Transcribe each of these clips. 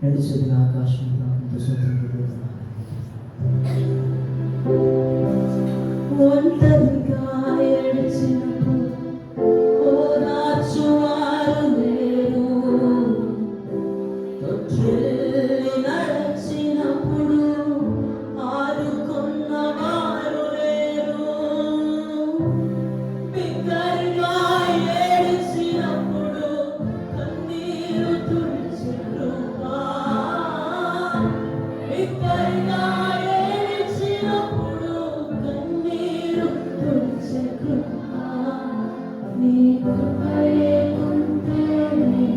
నడిచేది ఆకాశం ఒంటరిగా ఏడ్చినప్పుడు ఓదార్చువారు లేరు, తొట్టిల్లి నడచినప్పుడు ఆదుకున్నవారు లేరు, బిగ్గరగా ఏడ్చినప్పుడు కన్నీరు తుడిచే కృప, బిగ్గరగా ఏడ్చినప్పుడు కన్నీరు తుడిచే కృప, నీ కృప లేకుంటేనే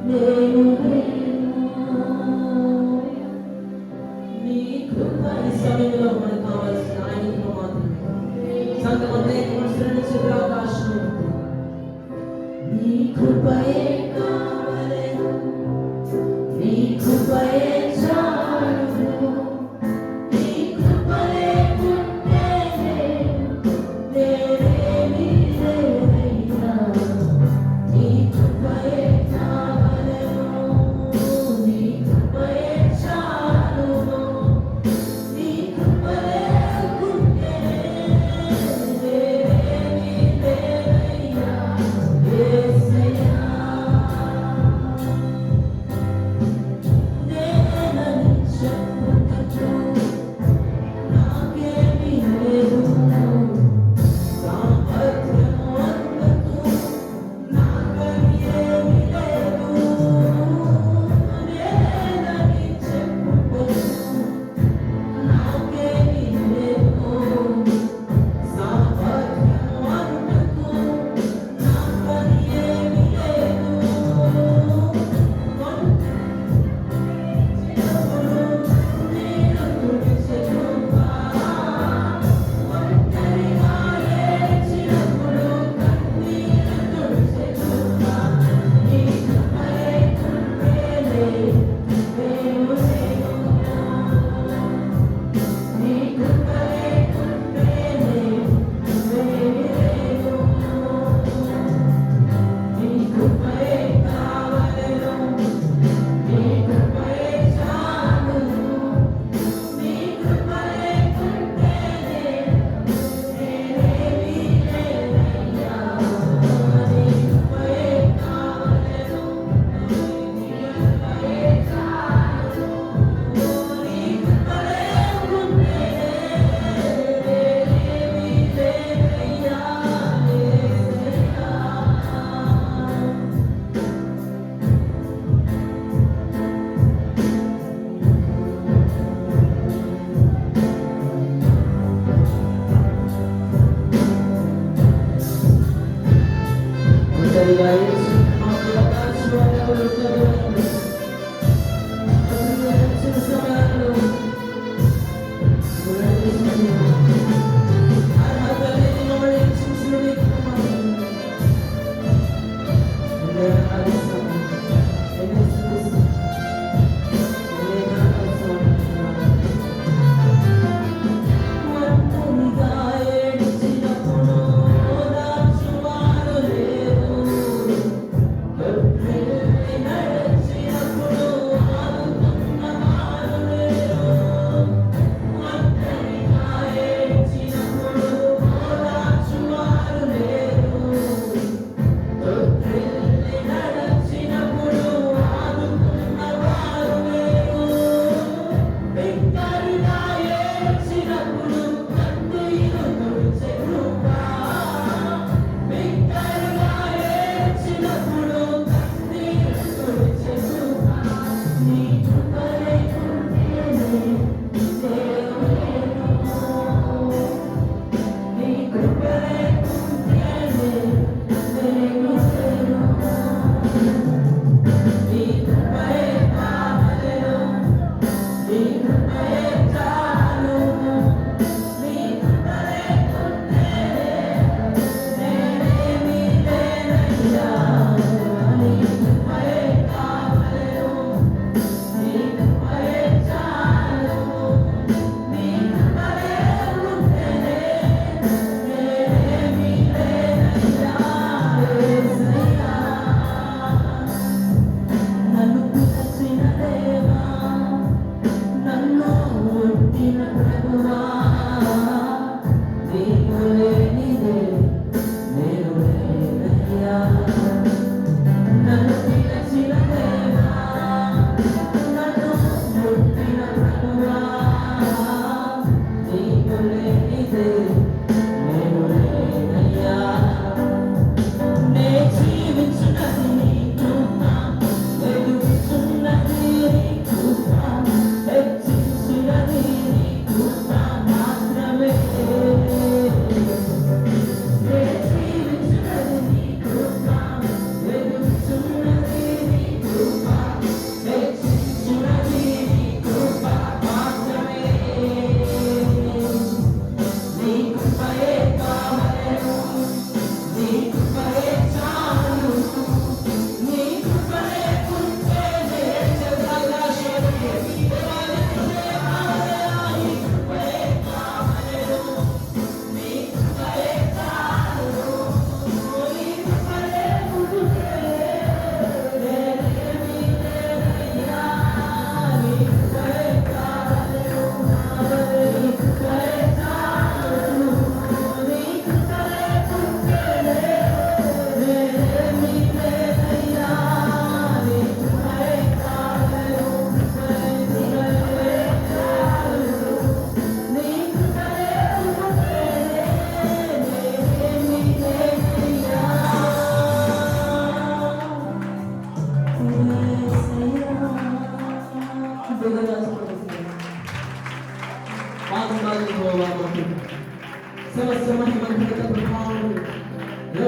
నేను నీ కృప. ఈ సమయంలో మనకు కావాల్సిన ఆయన కృప మాత్రమే. సంఘమంతా ఏకమనసుతో ఆకాశం నీ కృపయే కావలెను, నీ కృపయే చాలును, నీ కృప లేకుంటేనే నేనేమీ లేనయ్యా, నీ కృపయే కావలెను, నీ కృపయే చాలును, నీ కృప లేకుంటేనే నేనేమీ లేనయ్యా, యేసయ్యా. నేనని చెప్పుటకు నాకేమీ లేదు, సామర్థ్యము అందుకు నాకని ఏమీ లేదు. నేనని చెప్పుటకు నాకేమీ లేదు, సామర్థ్యము అందుకు నాకని ఏమీ లేదు. ఒంటరిగా ఏడ్చినప్పుడు ఓదార్చువారు లేరు,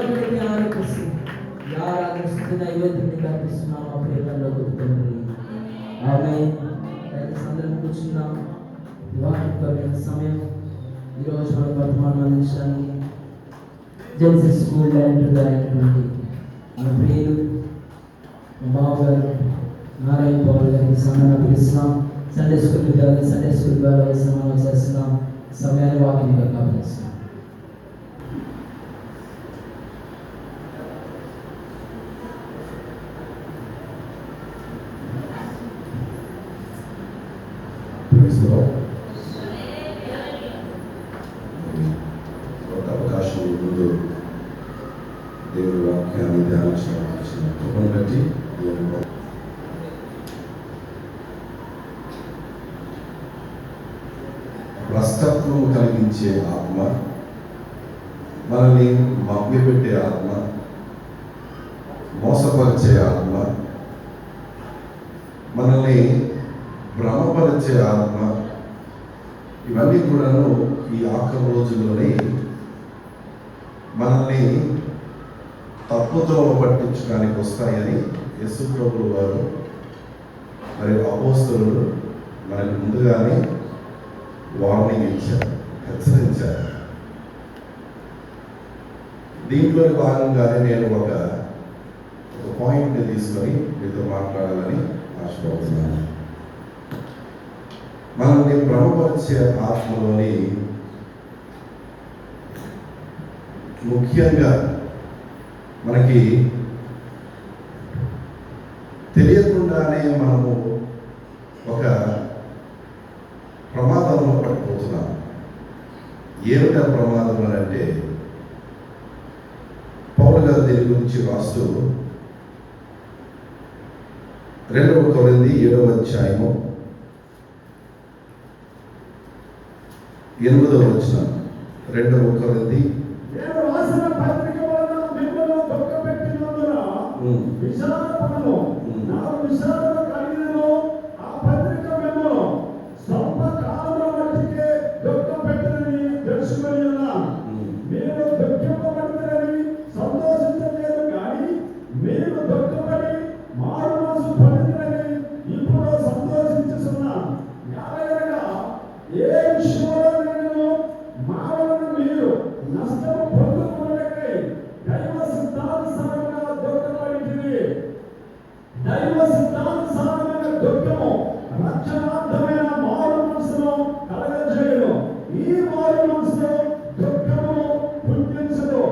దేవునికి ఆరోపిస్తూ ఆరాధిస్తూ నైవేద్యాన్ని కల్పిస్తున్నాం ఆ ప్రేమలో గుర్తుంది. ఆమేన్. అందరం కూర్చున్నాం. వాక్యపరమైన సమయం ఈరోజు మన వర్తమానం అందించడానికి జెన్సీ స్కూల్ డైరెక్టర్గా అయినటువంటి మన ప్రియులు మా బావగారు నారాయణ పౌల్ గారికి సమయాన్ని పిలుస్తున్నాం. సండే స్కూల్ విద్యార్థి సండే స్కూల్ ద్వారా సమానం చేస్తున్నాం. సమయాన్ని వాక్యంగా కాపాడుతున్నాం. అవకాశం ముందు దేవుడి వాక్యాన్ని ధ్యానించిన కృపను బట్టి భ్రష్టత్వం కలిగించే ఆత్మ, మనల్ని మభ్యపెట్టే ఆత్మ, మోసపరిచే ఆత్మ, మనల్ని భ్రమపరిచే ఆత్మ, ఇవన్నీ కూడాను ఈ ఆఖరి రోజుల్లోనే మనల్ని తప్పుతో పట్టించడానికి వస్తాయని యేసు ప్రభువు వారు మరియు అపోస్తలులు మనకి ముందుగానే వార్నింగ్ ఇచ్చారు, హెచ్చరించారు. దీంట్లో భాగంగానే నేను ఒక పాయింట్ని తీసుకొని మీతో మాట్లాడాలని ఆశపడుతున్నాను. మనల్ని భ్రమపరిచే ఆత్మలోని ముఖ్యంగా మనకి తెలియకుండానే మనము ఒక ప్రమాదంలో పడిపోతున్నాం. ఏమిటా ప్రమాదం అని అంటే, పౌలు గారు దీని గురించి రాస్తూ 2 కొరింథీ 7వ అధ్యాయము 8వ వచనం. 2 కొరింథీ నేను రాసిన పత్రిక వలన మిమ్మల్ని దుఃఖపెట్టినందున విషాదపడను. నాకు విషాదం కలిగినను ఆ పత్రిక మిమ్మల్ని స్వల్ప కాలం మట్టికే దుఃఖపెట్టనని తెలుసుకొని ఉన్నాను. మీరు దుఃఖింపబడతారని సంతోషించలేదు కానీ మీరు దుఃఖపడి మారు మనసు పడుతారని ఇప్పుడు సంతోషించుతున్నాను. ఎలాగనగా ఏ విషయంలో నేను మా వలన మీరు నష్టము పొందుకున్నకై దైవ సిద్ధానుసారంగా దుఃఖపడింది. దైవ సిద్ధానుసారమైన దుఃఖము రక్షణార్థమైన మారు మనసును కలగజేయను. ఈ మారు మనసు దుఃఖము పుట్టించదు,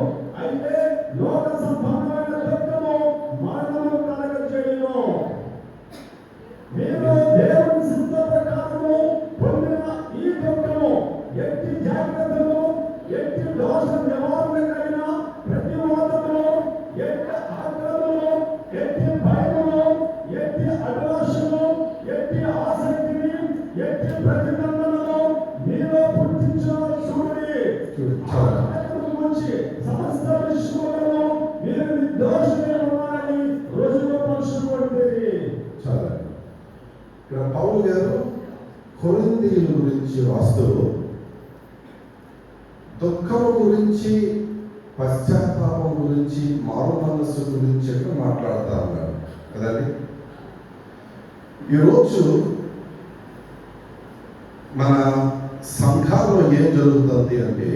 అయితే లోక సంబంధమైన దుఃఖము మరణము కలగజేయను. మీరు దేవుని సిద్ధ ప్రకారము పొందిన ఈ దుఃఖము ఎట్టి జాగ్రత్తలు, ఎట్టి దోష నివారణకైనా ప్రతివాదము, ఎట్టి ఆగ్రహము, ఎట్టి భయము, ఎట్టి అభిలాషము, ఎట్టి ఆసక్తిని, ఎట్టి ప్రతిబంధనలు మీలో పుట్టించిన చూడండి. గురించి సమస్త విశ్వములను మీరు నిర్దోషమే ఉన్నారని రుజువుపరచుకోండి. చాలా ఇక్కడ పౌలు గారు కొరింథీయుల గురించి రాస్తూ దుఃఖము గురించి, పశ్చాత్తాపం గురించి, మారు మనస్సు గురించి ఎక్కడ మాట్లాడుతూ ఉన్నారు కదండి. ఈరోజు మన సంఘాల్లో ఏం జరుగుతుంది అంటే,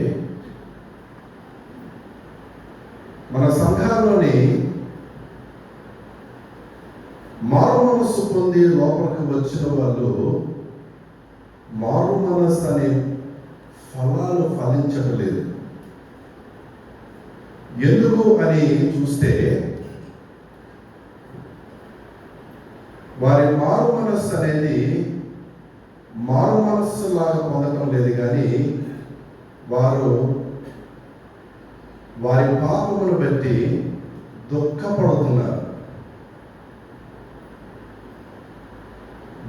మన సంఘాల్లోని మారు మనస్సు పొంది లోపలికి వచ్చిన వాళ్ళు మారు మనస్సు అనే ఫలాలు ఫలించడం లేదు. ఎందుకు అని చూస్తే, వారి మారు మనస్సు అనేది మారు మనస్సు లాగా పొందటం లేదు, కానీ వారు వారి పాపమును బట్టి దుఃఖపడుతున్నారు.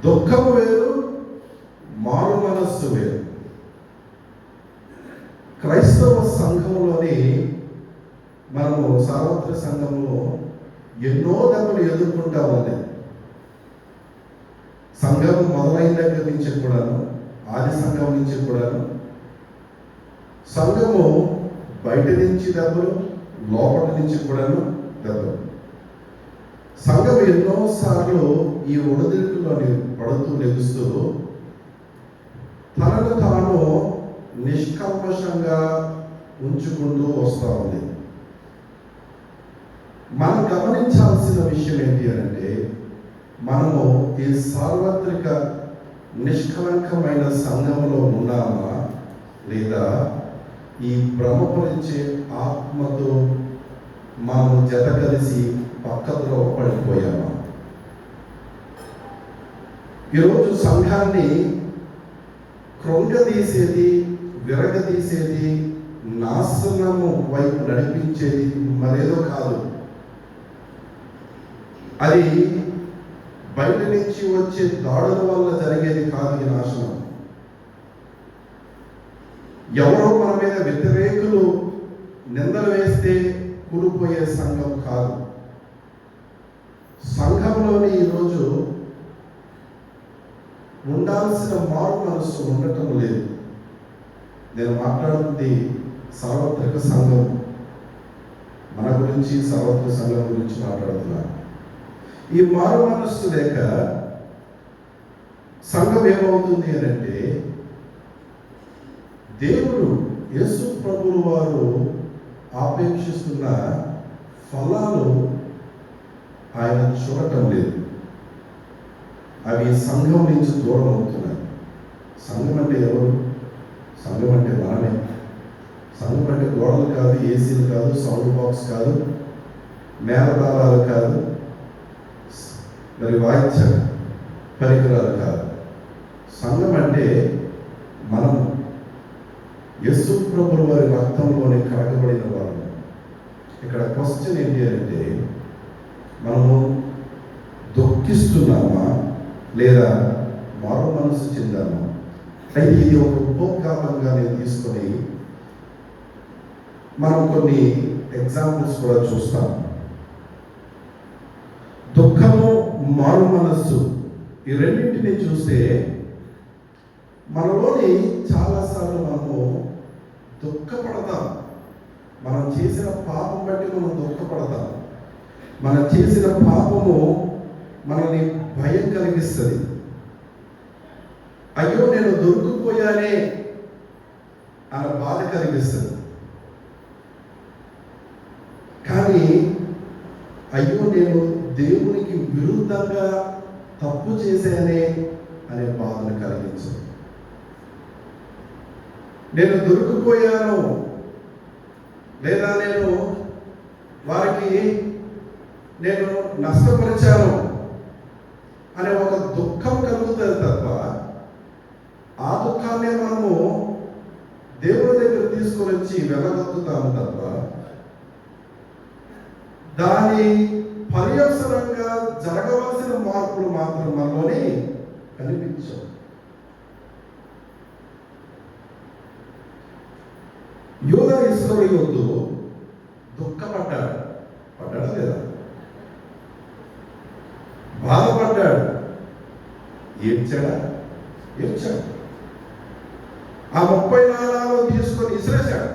దుఃఖము వేరు, మారు మనస్సు వేరు. క్రైస్తవ సంఘంలోని మనము సార్వత్రిక సంఘంలో ఎన్నో దెబ్బలు ఎదుర్కొంటా ఉంది. సంఘం మొదలైన దగ్గర నుంచి కూడాను, ఆది సంఘం నుంచి కూడాను సంఘము బయట నుంచి దెబ్బలు, లోపటి నుంచి కూడాను దెబ్బలు. సంఘం ఎన్నోసార్లు ఈ ఒడిదుడుకులోని పడుతూ లెగుస్తూ తనను తాను నిష్కల్మషంగా ఉంచుకుంటూ వస్తూ ఉంది. మనం గమనించాల్సిన విషయం ఏంటి అంటే, మనము ఈ సార్వత్రిక నిష్కలంకమైన సంఘంలో ఉన్నామా, లేదా ఈ భ్రమపరిచే ఆత్మతో మనము జత కలిసి పక్కలో పడిపోయామా? ఈరోజు సంఘాన్ని కృంగదీసేది, విరగదీసేది, నాశనము వైపు నడిపించేది మరేదో కాదు. అది బయట నుంచి వచ్చే దాడుల వల్ల జరిగేది కాదు. ఈ నాశనం ఎవరో మన మీద వ్యతిరేకులు నిందలు వేస్తే కూలిపోయే సంఘం కాదు. సంఘంలోని ఈరోజు ఉండాల్సిన మారు మనసు ఉండటం లేదు. నేను మాట్లాడుతుంది సార్వత్రిక సంఘం, మన గురించి సార్వత్రిక సంఘం గురించి మాట్లాడుతున్నాను. ఈ మారు మనస్సు లేక సంఘం ఏమవుతుంది అని అంటే, దేవుడు యేసు ప్రభువు వారు ఆపేక్షిస్తున్న ఫలాలు ఆయన చూడటం లేదు. అవి సంఘం నుంచి దూరం అవుతున్నాయి. సంఘం అంటే ఎవరు? సంఘం అంటే మనమే. సంఘం అంటే గోడలు కాదు, ఏసీలు కాదు, సౌండ్ బాక్స్ కాదు, మేళతాళాలు కాదు, మరి వాయిద్య పరికరాలు కాదు. సంఘం అంటే మనం యేసు ప్రభువు వారి రక్తంలోనే కడగబడిన వారు. ఇక్కడ క్వశ్చన్ ఏంటి అంటే, మనము దుఃఖిస్తున్నామా లేదా మారు మనసు చెందామా? అయితే ఇది ఒక ఉపోద్ఘాతంగా నేను తీసుకొని మనం కొన్ని ఎగ్జాంపుల్స్ కూడా చూస్తాం. దుఃఖము, మారు మనస్సు, ఈ రెండింటిని చూస్తే మనలోని చాలాసార్లు మనము దుఃఖపడతాం. మనం చేసిన పాపం బట్టి మనం దుఃఖపడతాం. మనం చేసిన పాపము మనల్ని భయం కలిగిస్తుంది. అయ్యో నేను దొరికిపోయానే అన్న బాధ కలిగిస్తుంది. కానీ అయ్యో నేను దేవునికి విరుద్ధంగా తప్పు చేశానే అనే బాధను కలిగించదు. నేను దొరికిపోయాను లేదా నేను వారికి నేను నష్టపరిచాను అనే ఒక దుఃఖం కలుగుతుంది తప్ప, ఆ దుఃఖాన్ని మనము దేవుడి దగ్గర తీసుకొని వచ్చి వెళ్ళగలుగుతాము తప్ప, దాని పర్యవసరంగా జరగవలసిన మార్పులు మాత్రం మనలోనే కనిపించవు. యూదా ఇస్కరియోతు దుఃఖపడ్డాడు. పడ్డాడా లేదా? బాధపడ్డాడు. ఏడ్చాడా? ఏడ్చాడు. ఆ 30 నాణాలు తీసుకొని ఇసిరేశాడా?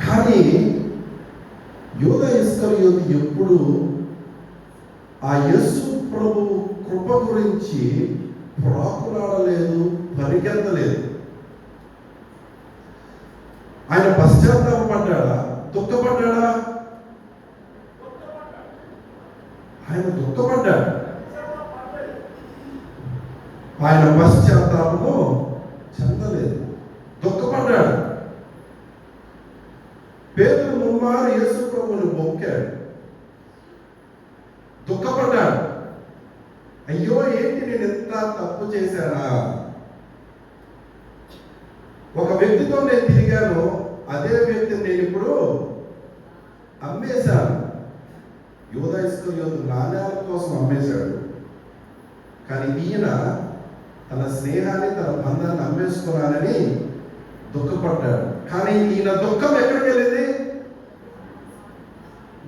కానీ యూదా ఇస్కరియోతు ఎప్పుడు ఆ యేసు ప్రభు కృప గురించి ప్రాకులాడలేదు, పరిగెత్తలేదు. ఆయన పశ్చాత్తాపడ్డాడా? దుఃఖపడ్డాడా? ఆయన దుఃఖపడ్డాడు. ఆయన పశ్చాత్తాపము చెందలేదు, దుఃఖపడ్డాడు. పేతురు ముమ్మారు యేసు ప్రభువుని మొక్కాడు, దుఃఖపడ్డాడు. అయ్యో ఏంటి నేను ఎంత తప్పు చేశానా? ఒక వ్యక్తితో నేను తిరిగాను, అదే వ్యక్తిని నేను ఇప్పుడు అమ్మేశాను. యూదా ఇస్కరియోతు నాణ్యాల కోసం అమ్మేశాడు. కానీ ఈయన తన స్నేహాన్ని, తన బంధాన్ని అమ్మేసుకున్నానని దుఃఖపడ్డాడు. కానీ ఈయన దుఃఖం ఎక్కడికి వెళ్ళింది?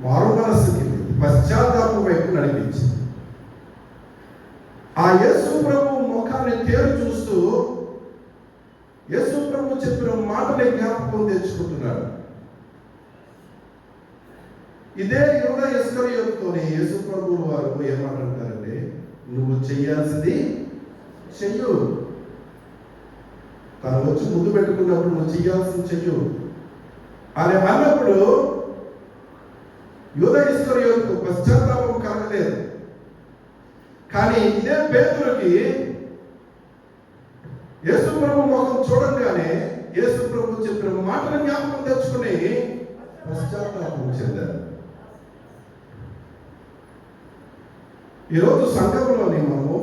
మారు మనస్సుకి వెళ్ళింది, పశ్చాత్తాపం వైపు నడిపించింది. ఆ యేసు ప్రభు ముఖాన్ని తేరు చూస్తూ యేసు ప్రభు చెప్పిన మాటని జ్ఞాపకం తెచ్చుకుంటున్నాడు. ఇదే యూదా ఇస్కరియోతుతోనే యేసు ప్రభువు వారు ఏమంటారంటే, నువ్వు చేయాల్సింది చెయ్యు. తను వచ్చి ముందు పెట్టుకున్నప్పుడు నువ్వు చేయాల్సింది చెయ్యు అని అన్నప్పుడు యూదా ఇస్కరియోతుకు పశ్చాత్తాపం కలగలేదు. కానీ ఇదే పేతురుకి యేసు ప్రభు ముఖం చూడంగానే యేసు ప్రభు చెప్పిన మాటను జ్ఞాపకం తెచ్చుకుని పశ్చాత్తాపం చెందారు. ఈరోజు సంఘంలోని మనము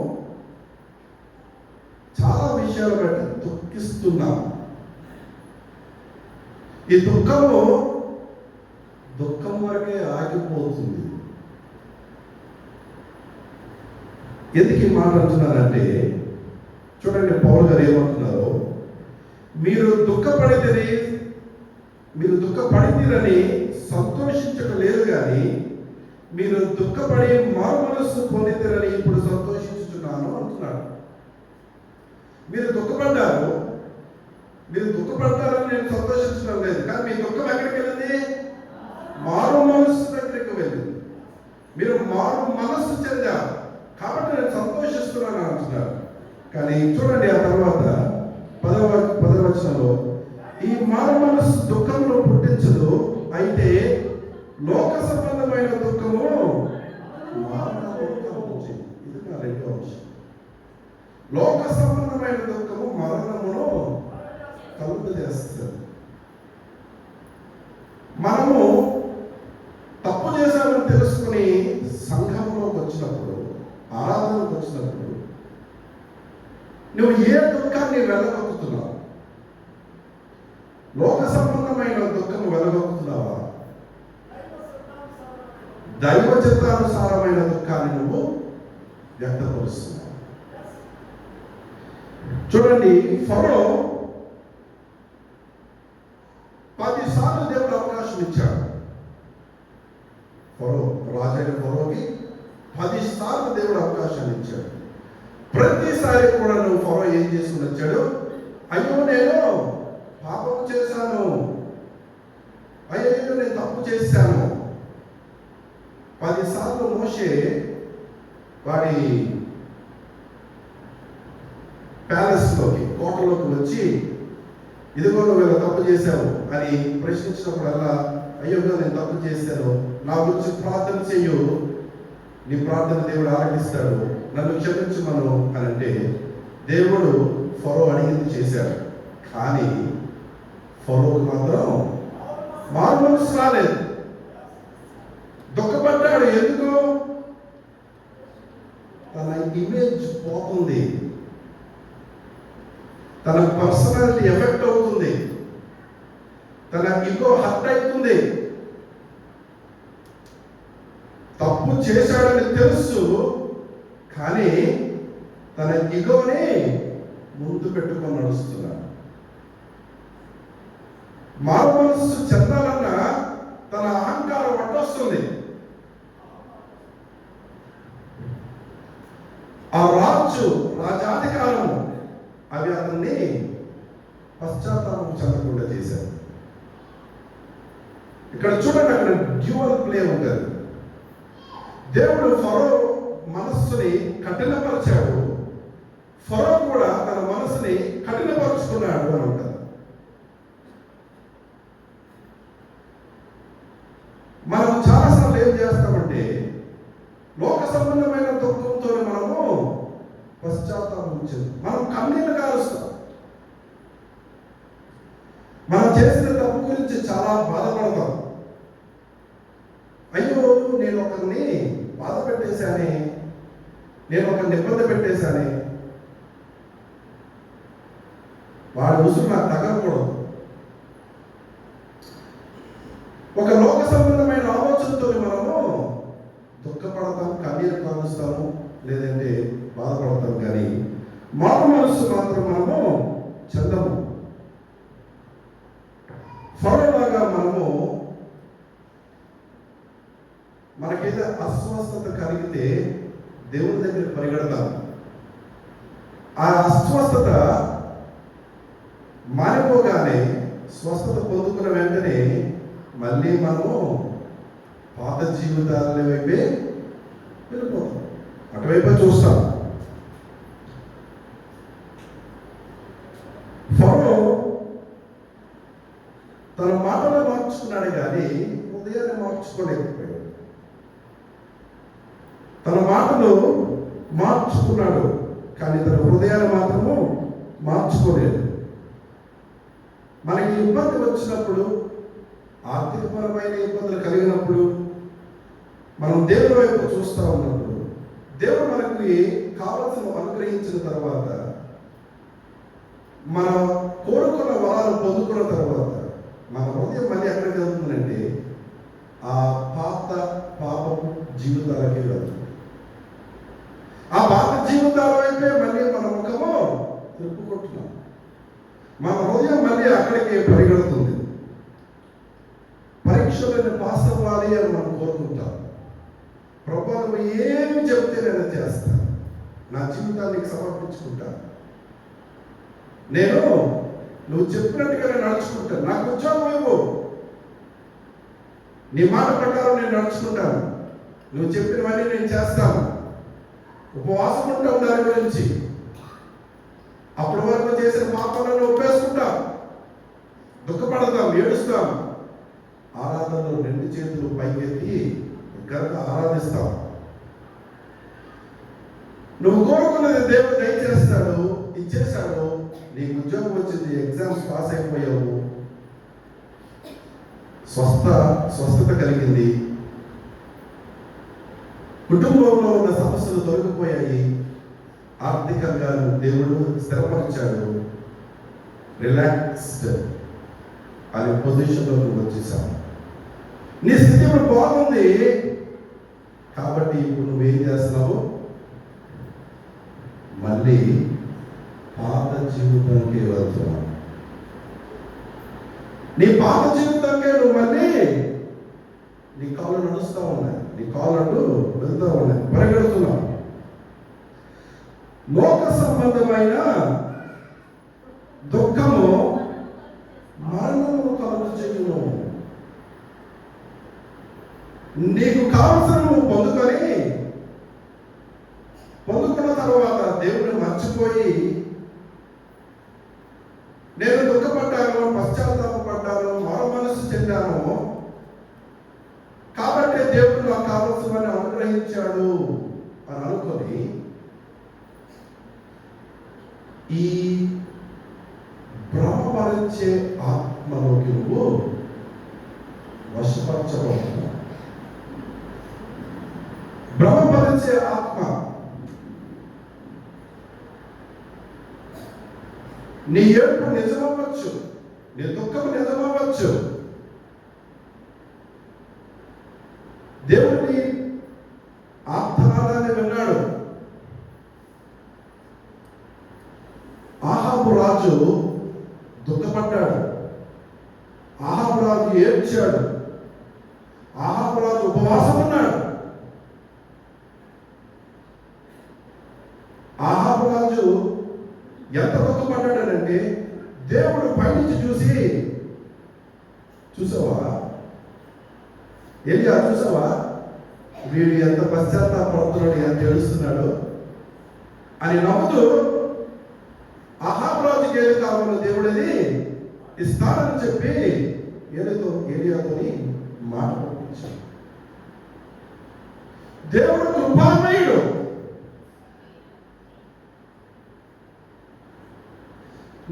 చాలా విషయాలు బట్టి దుఃఖిస్తున్నాం. ఈ దుఃఖం వరకే ఆగిపోతుంది. ఎందుకు ఈ మాట అంటున్నానంటే, చూడండి పౌలు గారు ఏమంటున్నారో, మీరు దుఃఖపడితేరని సంతోషించడం లేదు, కానీ మీరు దుఃఖపడి మారు మనస్సు పొందితేరని ఇప్పుడు సంతోషించుతున్నాను అంటున్నాడు. మీరు దుఃఖపడతారని నేను సంతోషించడం లేదు, కానీ మీ దుఃఖం ఎక్కడికి వెళ్ళింది? మారు మనస్సు దగ్గరికి వెళ్ళింది. మీరు మారు మనస్సు చెందారు కాబట్టి నేను సంతోషిస్తున్నాను అంటున్నారు. కానీ చూడండి ఆ తర్వాత 10వ వచనంలో, ఈ మారు మనస్సు దుఃఖంలో పుట్టించదు, అయితే లోక సంబంధమైన దుఃఖము ఇది నా రెండో అంశం. లోక సంబంధమైన దుఃఖము మరణమును కలుగు చేస్తుంది. మనము తప్పు చేశామని తెలుసుకుని సంఘంలోకి వచ్చినప్పుడు, ఆరాధనకు వచ్చినప్పుడు నువ్వు ఏ దుఃఖాన్ని వెళ్ళగొక్కుతున్నావు? లోక సంబంధమైన దుఃఖం వెళ్ళగొక్కుతున్నావా? దైవ చిత్తానుసారమైన దుఃఖాన్ని నువ్వు వ్యక్తపరుస్తున్నావు. చూడండి, ఫరో 10 సార్లు దేవుడు అవకాశం ఇచ్చాడు. రాజైన ఫరోకి 10 సార్లు దేవుడు అవకాశాన్ని ఇచ్చాడు. ప్రతిసారి కూడా నువ్వు ఫరో ఏం చేసుకుని వచ్చాడు? అయ్యో నేను పాపం చేశాను, అయ్యో నేను తప్పు చేశాను. 10 సార్లు మోషే వాడి ప్యాలెస్లోకి, కోటలోకి వచ్చి, ఇదిగో నువ్వు ఇలా తప్పు చేశావు అని ప్రశ్నించినప్పుడల్లా, అయ్యో నేను తప్పు చేశాను, నా గురించి ప్రార్థన చెయ్యు, నీ ప్రార్థన దేవుడు ఆలకిస్తాడు, నన్ను క్షమించమను అని అంటే దేవుడు ఫరో అడిగింది చేశాడు. కానీ ఫరోకు మాత్రం మారు మనసు రాలేదు, దుఃఖపడ్డాడు. ఎందుకు? తన ఇమేజ్ పోతుంది, తన పర్సనాలిటీ ఎఫెక్ట్ అవుతుంది, తన ఈగో హర్ట్ అవుతుంది. తప్పు చేశాడని తెలుసు, కానీ తన ఈగోని ముందు పెట్టుకొని నడుస్తున్నాడు. మారు మనస్సు చెందాలన్న తన అహంకారం అడ్డొస్తుంది. ఆ రాజాధికారము అవి అతన్ని పశ్చాత్తాపం చెందకుండా చేశారు. ఇక్కడ చూడండి, అక్కడ డ్యూయల్ ప్లే ఉంటుంది. దేవుడు ఫరో మనస్సుని కఠినపరిచాడు, ఫరో కూడా తన మనసుని కఠినపరుచుకున్నాడు అని ఉంటుంది. మనం చాలాసార్లు ఏం చేస్తామంటే, లోక సంబంధమైన దుఃఖంతో మనము పశ్చాత్తాపం చెందాం, మనం కన్నీళ్లు కారుస్తాం. మనం చేసిన తప్పు గురించి చాలా బాధపడతాం. అయ్యో నేను ఒకరిని బాధ పెట్టేశానే, నేను ఒకరిని ఇబ్బంది పెట్టేశానే, వాడి ఉసురు నాకు తగ్గకూడదు. ఒక లోక సంబంధమైన ఆలోచనతో మనము దుఃఖపడతాం, కన్నీరు కాలుస్తాము, లేదంటే బాధపడతాం. కానీ మారు మనస్సు మాత్రం మనము చెందము. ఫరోలాగా మనము మనకైతే అస్వస్థత కలిగితే దేవుని దగ్గర పరిగెడతాం. ఆ అస్వస్థత మారిపోగానే స్వస్థత పొందుకున్న వెంటనే మళ్ళీ మనము పాత జీవితాల వైపే వెళ్ళిపోతాం, అటువైపే చూస్తాం. ఫరో తన మాటలు మార్చుకున్నాడు కానీ హృదయాన్ని మార్చుకోలేకపోయాడు. తన మాటలు మార్చుకున్నాడు కానీ తన హృదయాన్ని మాత్రము మార్చుకోలేదు. మనకి ఇబ్బంది వచ్చినప్పుడు, ఆర్థికపరమైన ఇబ్బందులు కలిగినప్పుడు, మనం దేవుడి వైపు చూస్తూ ఉన్నప్పుడు, దేవుడు మనకి కావలసిన అనుగ్రహించిన తర్వాత, మనం కోరుకున్న వరాలు పొందుకున్న తర్వాత మన హృదయం మళ్ళీ ఎక్కడికి వెళ్తుందంటే ఆ పాత పాపపు జీవితాలకి వెళ్తుంది. ఆ పాత జీవితాల వైపే మళ్ళీ మన ముఖము తిప్పుకుంటున్నాం. మన హృదయం మళ్ళీ అక్కడికి పరిగెడుతుంది. పరీక్షలను పాస్ అవ్వాలి అని మనం కోరుకుంటాం. ప్రభువా నువ్వు ఏమి చెప్తే నేను చేస్తాను, నా జీవితానికి సమర్పించుకుంటాను, నేను నువ్వు చెప్పినట్టుగా నేను నడుచుకుంటాను, నాకు ఉద్యోగం ఇవ్వు, నీ మాట ప్రకారం నేను నడుచుకుంటాను, నువ్వు చెప్పినవన్నీ నేను చేస్తాను. ఉపవాసం ఉంటాం దాని గురించి. అప్పటి వరకు చేసిన పాపాలను ఒప్పేసుకుంటాం, దుఃఖపడతాం, ఏడుస్తాం. ఆరాధనలో 2 చేతులు పైకెత్తి గనక ఆరాధిస్తాం. నువ్వు కోరుకున్నది దేవుడు దయచేస్తాడు, ఇచ్చేశాడు, నీకు ఉద్యోగం వచ్చింది, ఎగ్జామ్స్ పాస్ అయిపోయావు, స్వస్థత కలిగింది, కుటుంబంలో ఉన్న సమస్యలు తొలగిపోయాయి, ఆర్థికంగా దేవుడు స్థిరపరిచాడు, రిలాక్స్డ్ అనే పొజిషన్లో నువ్వు వచ్చేసావు. నీ స్థితి ఇప్పుడు బాగుంది కాబట్టి ఇప్పుడు నువ్వేం చేస్తున్నావు? మళ్ళీ పాత జీవితానికి వెళ్తున్నావు. నీ పాత జీవితానికే నువ్వు మళ్ళీ నీ కాళ్ళు నడుస్తూ ఉన్నాయి, నీ కాళ్ళు వెళ్తూ ఉన్నాయి, పరిగెడుతున్నావు. లోక సంబంధమైన దుఃఖము మరణము కలుగు చేయును. నీకు కావలసిన నువ్వు పొందుకున్న తర్వాత దేవుడిని మర్చిపోయి నేను దుఃఖపడ్డాను, పశ్చాత్తాపడ్డాను, మారు మనసు చెందాను కాబట్టి దేవుడు నాకు కావలసినవన్నీ అనుగ్రహించాడు అని అనుకొని ఈ భ్రమపరిచే ఆత్మలోకి నువ్వు వశపరచబడుతున్నావు. భ్రమపరిచే ఆత్మ నీ ఏడుపు నిజమవ్వచ్చు, నీ దుఃఖం నిజమవ్వచ్చు. దేవుని ఆర్తనాదాన్ని విన్నాడు. ఆహాబు రాజు దుఃఖపడ్డాడు, ఆహాబు రాజు ఏడ్చాడు, ఆహాబు రాజు ఉపవాసం ఉన్నాడు. ఆహాబు రాజు ఎంత దుఃఖపడ్డాడంటే దేవుడు పైనుంచి చూసి, చూసావా ఎలియా, చూసావా వీడు ఎంత పశ్చాత్తాపడుతున్నాడు, ఎంత ఏడుస్తున్నాడు అని నవ్వుతూ ఆహాబు రాజుకి ఏది కావాలో దేవుడిని ఇస్తానని చెప్పి ఏలియాతోని మాట పంపించాడు. దేవుడు కృపామయుడు.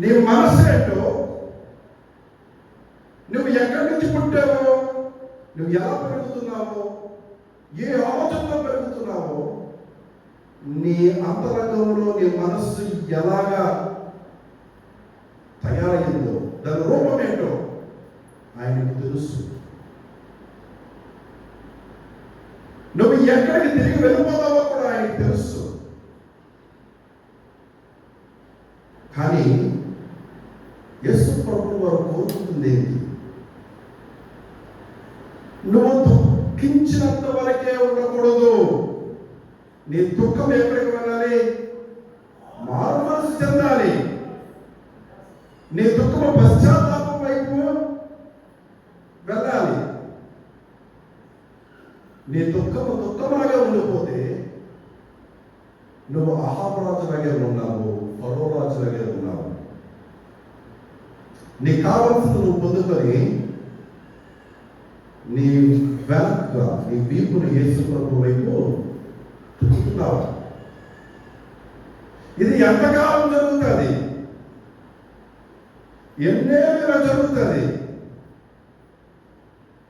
నీ మనసు ఏంటో, నువ్వు ఎక్కడి నుంచి పుట్టావో, నువ్వు ఎలా పెరుగుతున్నావో, ఏ ఆలోచనలో పెరుగుతున్నావో, నీ అంతరంగంలో నీ మనస్సు ఎలాగా తయారయ్యిందో, దాని రూపం ఏంటో ఆయనకు తెలుసు. నువ్వు ఎక్కడికి తిరిగి వెళ్ళిపోతావో కూడా ఆయనకు తెలుసు. కానీ యేసు ప్రభువు వారు కోరుకుంటుంది ఏంటి? నువ్వు దుఃఖించినంత వరకే ఉండకూడదు. నీ దుఃఖం ఎక్కడికి వెళ్ళాలి? మారు మనసు చెందాలి. నీ దుఃఖము పశ్చాత్తాపం వైపు వెళ్ళాలి. నీ దుఃఖము దుఃఖంలాగే ఉండిపోతే నువ్వు అహాబరాజులాగే ఉన్నావు, ఫరో రాజులాగే ఉన్నావు. నీకు కావాల్సింది నువ్వు పొందుకొని నీ వెనక్గా నీ వీపుని యేసు ప్రభు వైపు తిప్పుతున్నావు. ఇది ఎంతకాలం జరుగుతుంది? ఎన్నేళ్ళుగా జరుగుతుంది?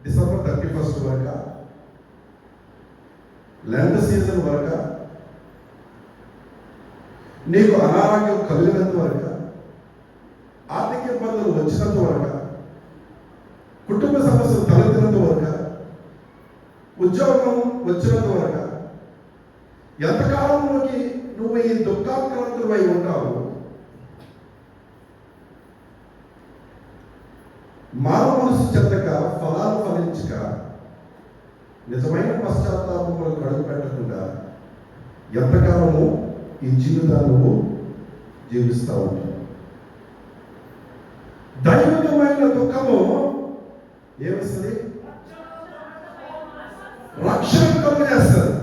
డిసెంబర్ 31 వరక, లెంట్ సీజన్ వరక, నీకు అనారోగ్యం కలిగినంత వరక, ఆర్థిక ఇబ్బందులు వచ్చినంత వరక, కుటుంబ సమస్యలు తలెత్తినంత వరక, ఉద్యోగం వచ్చినంత వరక, ఎంతకాలంలోకి నువ్వు ఈ దుఃఖాక్రాంతులై ఉంటావు? మానవ మనసు చెందక, ఫలాలు ఫలించక, నిజమైన పశ్చాత్తాపములకు అడుగు పెట్టకుండా ఎంతకాలము ఈ జీవితాన్ని నువ్వు జీవిస్తూ ఉంటావు. దైవికమైన దుఃఖము ఏమిస్తుంది? రక్షణ కలుగజేస్తుంది.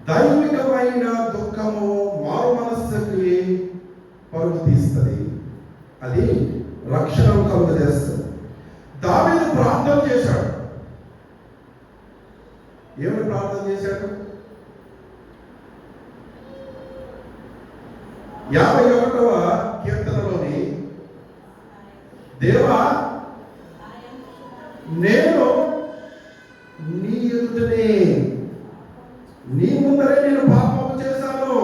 దైవికమైన దుఃఖము మారు మనస్సుకి పరుగు తీస్తుంది. అది రక్షణ కలుగజేస్తుంది. దావీదు ప్రార్థన చేశాడు. ఏమని ప్రార్థన చేశాడు? 51వ కీర్తనలోని, దేవా నేను నీ ఎదుటనే, నీ ముందరే నేను పాపము చేశాను.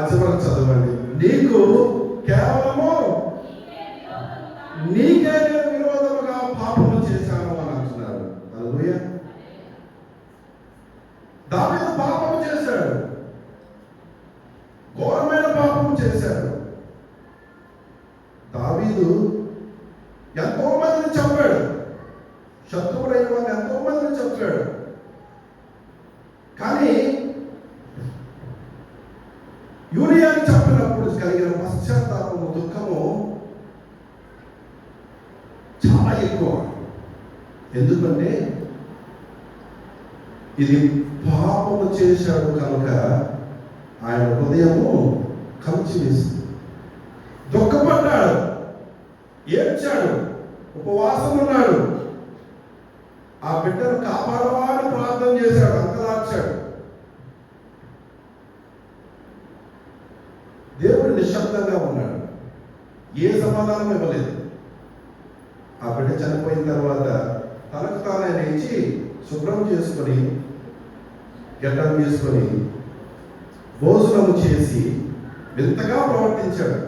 చివరికి చదవండి. నీకు కేవలము నీకే నేను విరోధముగా పాపము చేశాను అని అంటున్నారు. హల్లెలూయా. దావీదు పాపము చేశాడు, ఘోరమైన పాపము చేశాడు. దావీదు ఎంతో మందిని చంపాడు, శత్రువులైన వారిని ఎంతో మందిని చంపాడు. కానీ యూరియాని చంపినప్పుడు కలిగిన పశ్చాత్తాపము, దుఃఖము చాలా ఎక్కువ. ఎందుకంటే ఇది పాపము చేశాడు కనుక ఆయన హృదయము కలిచివేసింది. దుఃఖపడ్డాడు, ఏడ్చాడు, ఉపవాసం ఉన్నాడు, ఆ బిడ్డను కాపాడవాలని ప్రార్థన చేశాడు, అంతలార్చాడు. దేవుడు నిశ్శబ్దంగా ఉన్నాడు, ఏ సమాధానం ఇవ్వలేదు. ఆ బిడ్డ చనిపోయిన తర్వాత తనకు తానే లేచి శుభ్రం చేసుకొని, గడ్డం చేసుకొని, భోజనము చేసి వింతగా ప్రవర్తించాడు.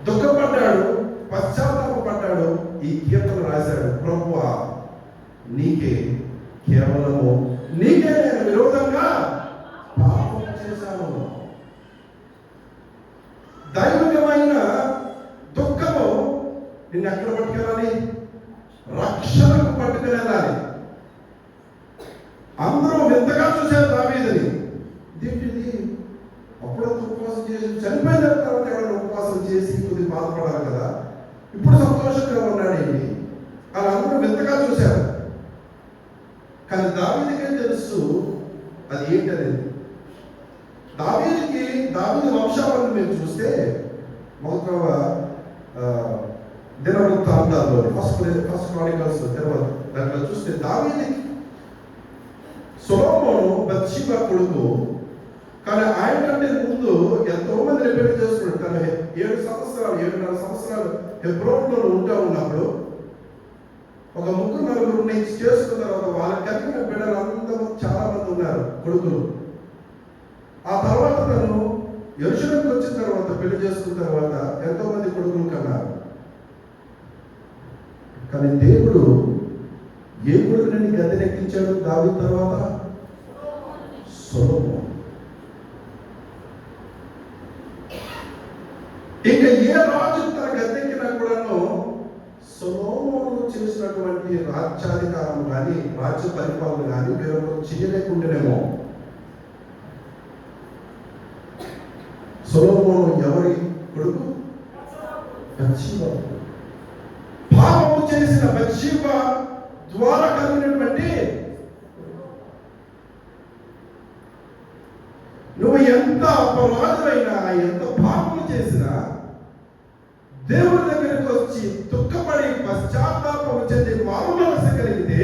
దుఃఖపడ్డాడు, పశ్చాత్తాపడ్డాడు. ఈ కీర్తన రాశాడు, ప్రభువా నీకే, కేవలము నీకే నేను విరోధంగా పాపం చేశాను. దైవికమైన దుఃఖము నిన్ను ఎక్కడ పట్టుకెళ్ళాలి? రక్షణకు పట్టుకెళ్ళాలి. అందరూ వింతగా చూశారు దావీదుని. ఇదేంటిది? అప్పుడు ఉపవాసం చేసి చనిపోయిన తర్వాత ఎవరైనా ఉపవాసం చేసి కొద్దిగా బాధపడాలి కదా, ఇప్పుడు సంతోషంగా ఉన్నాడేంటి అని అందరూ వింతగా చూశారు. కానీ దావీదుకే తెలుసు అది ఏంటనేది. దావీదు వంశాలను మీరు చూస్తే మొదట దినవృత్తాంతాల్లో ఫస్ట్ క్రానికల్స్ దాంట్లో చూస్తే దావీదుకి సొలొమోను బత్షెబా కొడుకు, కానీ ఆయన కంటే ముందు ఎంతో మందిని పెళ్లి చేసుకున్నాడు. తన 7.5 సంవత్సరాలు హెబ్రోన్లో ఉన్నప్పుడు ఒక 3-4 చేసుకున్న తర్వాత వాళ్ళకి కలిగిన బిడ్డలు అందరూ చాలా మంది ఉన్నారు, కొడుకులు. ఆ తర్వాత తను యెరూషలేముకు వచ్చిన తర్వాత పెళ్లి చేసుకున్న తర్వాత ఎంతో మంది కొడుకులు కన్నారు. కానీ దేవుడు ఏ కొడుకునని గద్దెనెక్కించాడు దావీదు తర్వాత? సొలొమోను. ఇంకా ఏ రాజు తన గద్దెక్కినా కూడాను సొలొమోను చేసినటువంటి రాజ్యాధికారం కానీ రాజ్య పరిపాలన కానీ వేరొకరు చేయలేకుండానేమో. సొలొమోను ఎవరి కొడుకు? బత్షెబా. పాపము చేసిన బత్షెబా ద్వారా కలిగినటువంటి, నువ్వు ఎంత అపరాధమైనా ఎంత పాపము చేసినా దేవుడి దగ్గరికి వచ్చి దుఃఖపడి పశ్చాత్తాపము చెంది మారు మనసు కలిగితే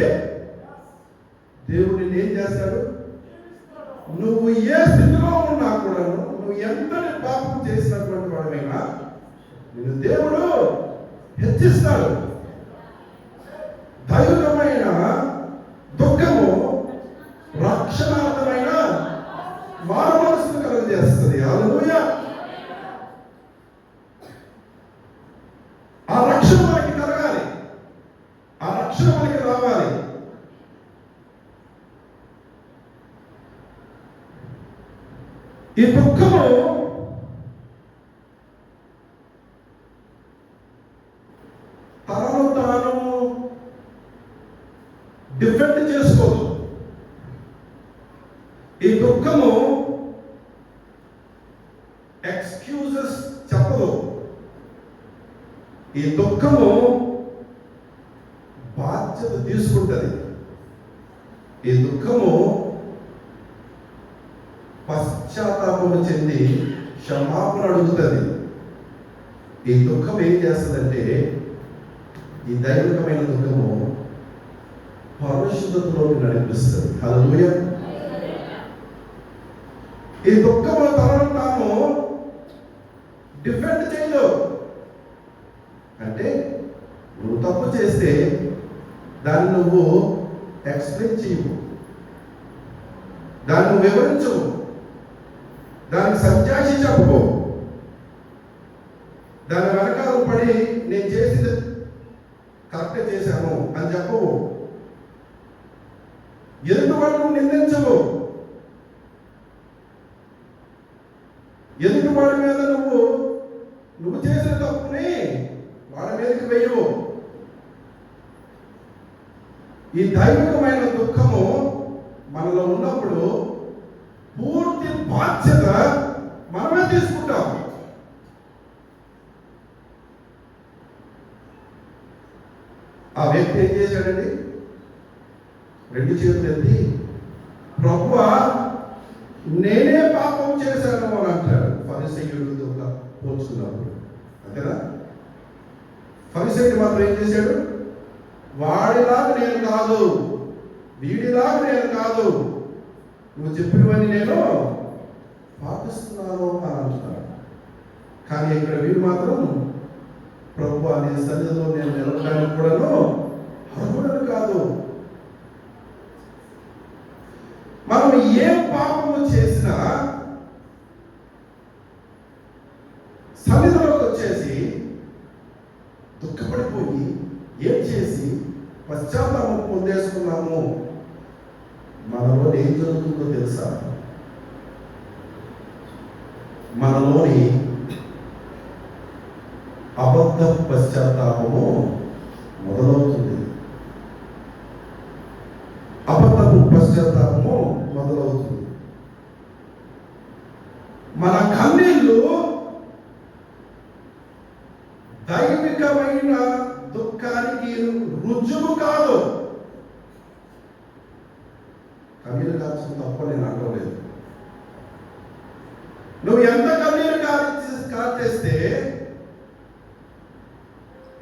దేవుడిని ఏం చేస్తాడు? నువ్వు ఏ స్థితిలో ఉన్నా కూడా, నువ్వు ఎంతటి పాపం చేసినటువంటి వాడమైనా నిన్ను దేవుడు హెచ్చిస్తాడు. దైవికమైన దుఃఖము రక్షణార్థమైన మారు మనసును కలుగజేస్తుంది. హల్లెలూయా. ఆ రక్షణ మనకి కలగాలి, ఆ రక్షణ మనకి రావాలి. ఈ దుఃఖము తనను తాను డిఫెండ్ చేసుకోదు. ఈ దుఃఖము ఎక్స్క్యూజెస్ చెప్పదు. ఈ దుఃఖము బాధ్యత తీసుకుంటుంది. ఈ దుఃఖము పశ్చాత్తాపము చెంది క్షమాపణ అడుగుతుంది. ఈ దుఃఖం ఏం చేస్తుందంటే, ఈ దైవికమైన దుఃఖము పరిశుద్ధతలోకి నడిపిస్తుంది. హల్లెలూయా. ఈ దుఃఖము తనను తాను డిఫెండ్ చేయదు. అంటే నువ్వు తప్పు చేస్తే దాన్ని నువ్వు ఎక్స్ప్లెయిన్ చేయవు, దాన్ని నువ్వు వివరించవు, దానికి సంజాషి చెప్పవు, దాని వెనకాల పడి నేను చేసింది కరెక్ట్ చేశాను అని చెప్పవు, ఎదుటివాడు నువ్వు నిందించవు, ఎదుటివాడి మీద నువ్వు చేసిన తప్పుని వాళ్ళ మీదకి వేయవు. ఈ దైవికమైన దుఃఖము మనలో ఉన్నప్పుడు పూర్తి బాధ్యత మనమే తీసుకుంటాం. ఆ వ్యక్తి ఏం చేశాడండి? 2 చేతులు ఎత్తి, ప్రభువా నేనే పాపం చేశాను అని అంటాడు. ఫరిసయ్యుడితో పోల్చుకున్నప్పుడు అంతేనా? ఫరిసయ్యుడు మాత్రం ఏం చేశాడు? వాడిలాగా నేను కాదు, వీడిలాగా నేను కాదు, నువ్వు చెప్పినవన్నీ నేను పాటిస్తున్నాను అని అంటున్నాడు. కానీ ఇక్కడ వీడు మాత్రం, ప్రభువా నీ సన్నిధిలో నేను నిలబడడానికి కూడాను అర్హుడను కాదు. మనం ఏ పాపము చేసినా సన్నిధిలోకి వచ్చేసి దుఃఖపడిపోయి ఏం చేసి పశ్చాత్తాపం పొందేసుకున్నాము, మనలో ఏం జరుగుతుందో తెలుసా? మనలోని అబద్ధ పశ్చాత్తాపము మొదలవుతుంది. అబద్ధపు పశ్చాత్తాపము మొదలవుతుంది. మన కన్నీళ్ళు దైవికమైన దుఃఖానికి రుజువు కాదు. కన్నీరు కాల్చడం తప్ప నేను అంటలేదు. నువ్వు ఎంత కన్నీరు కాల్చేస్తే,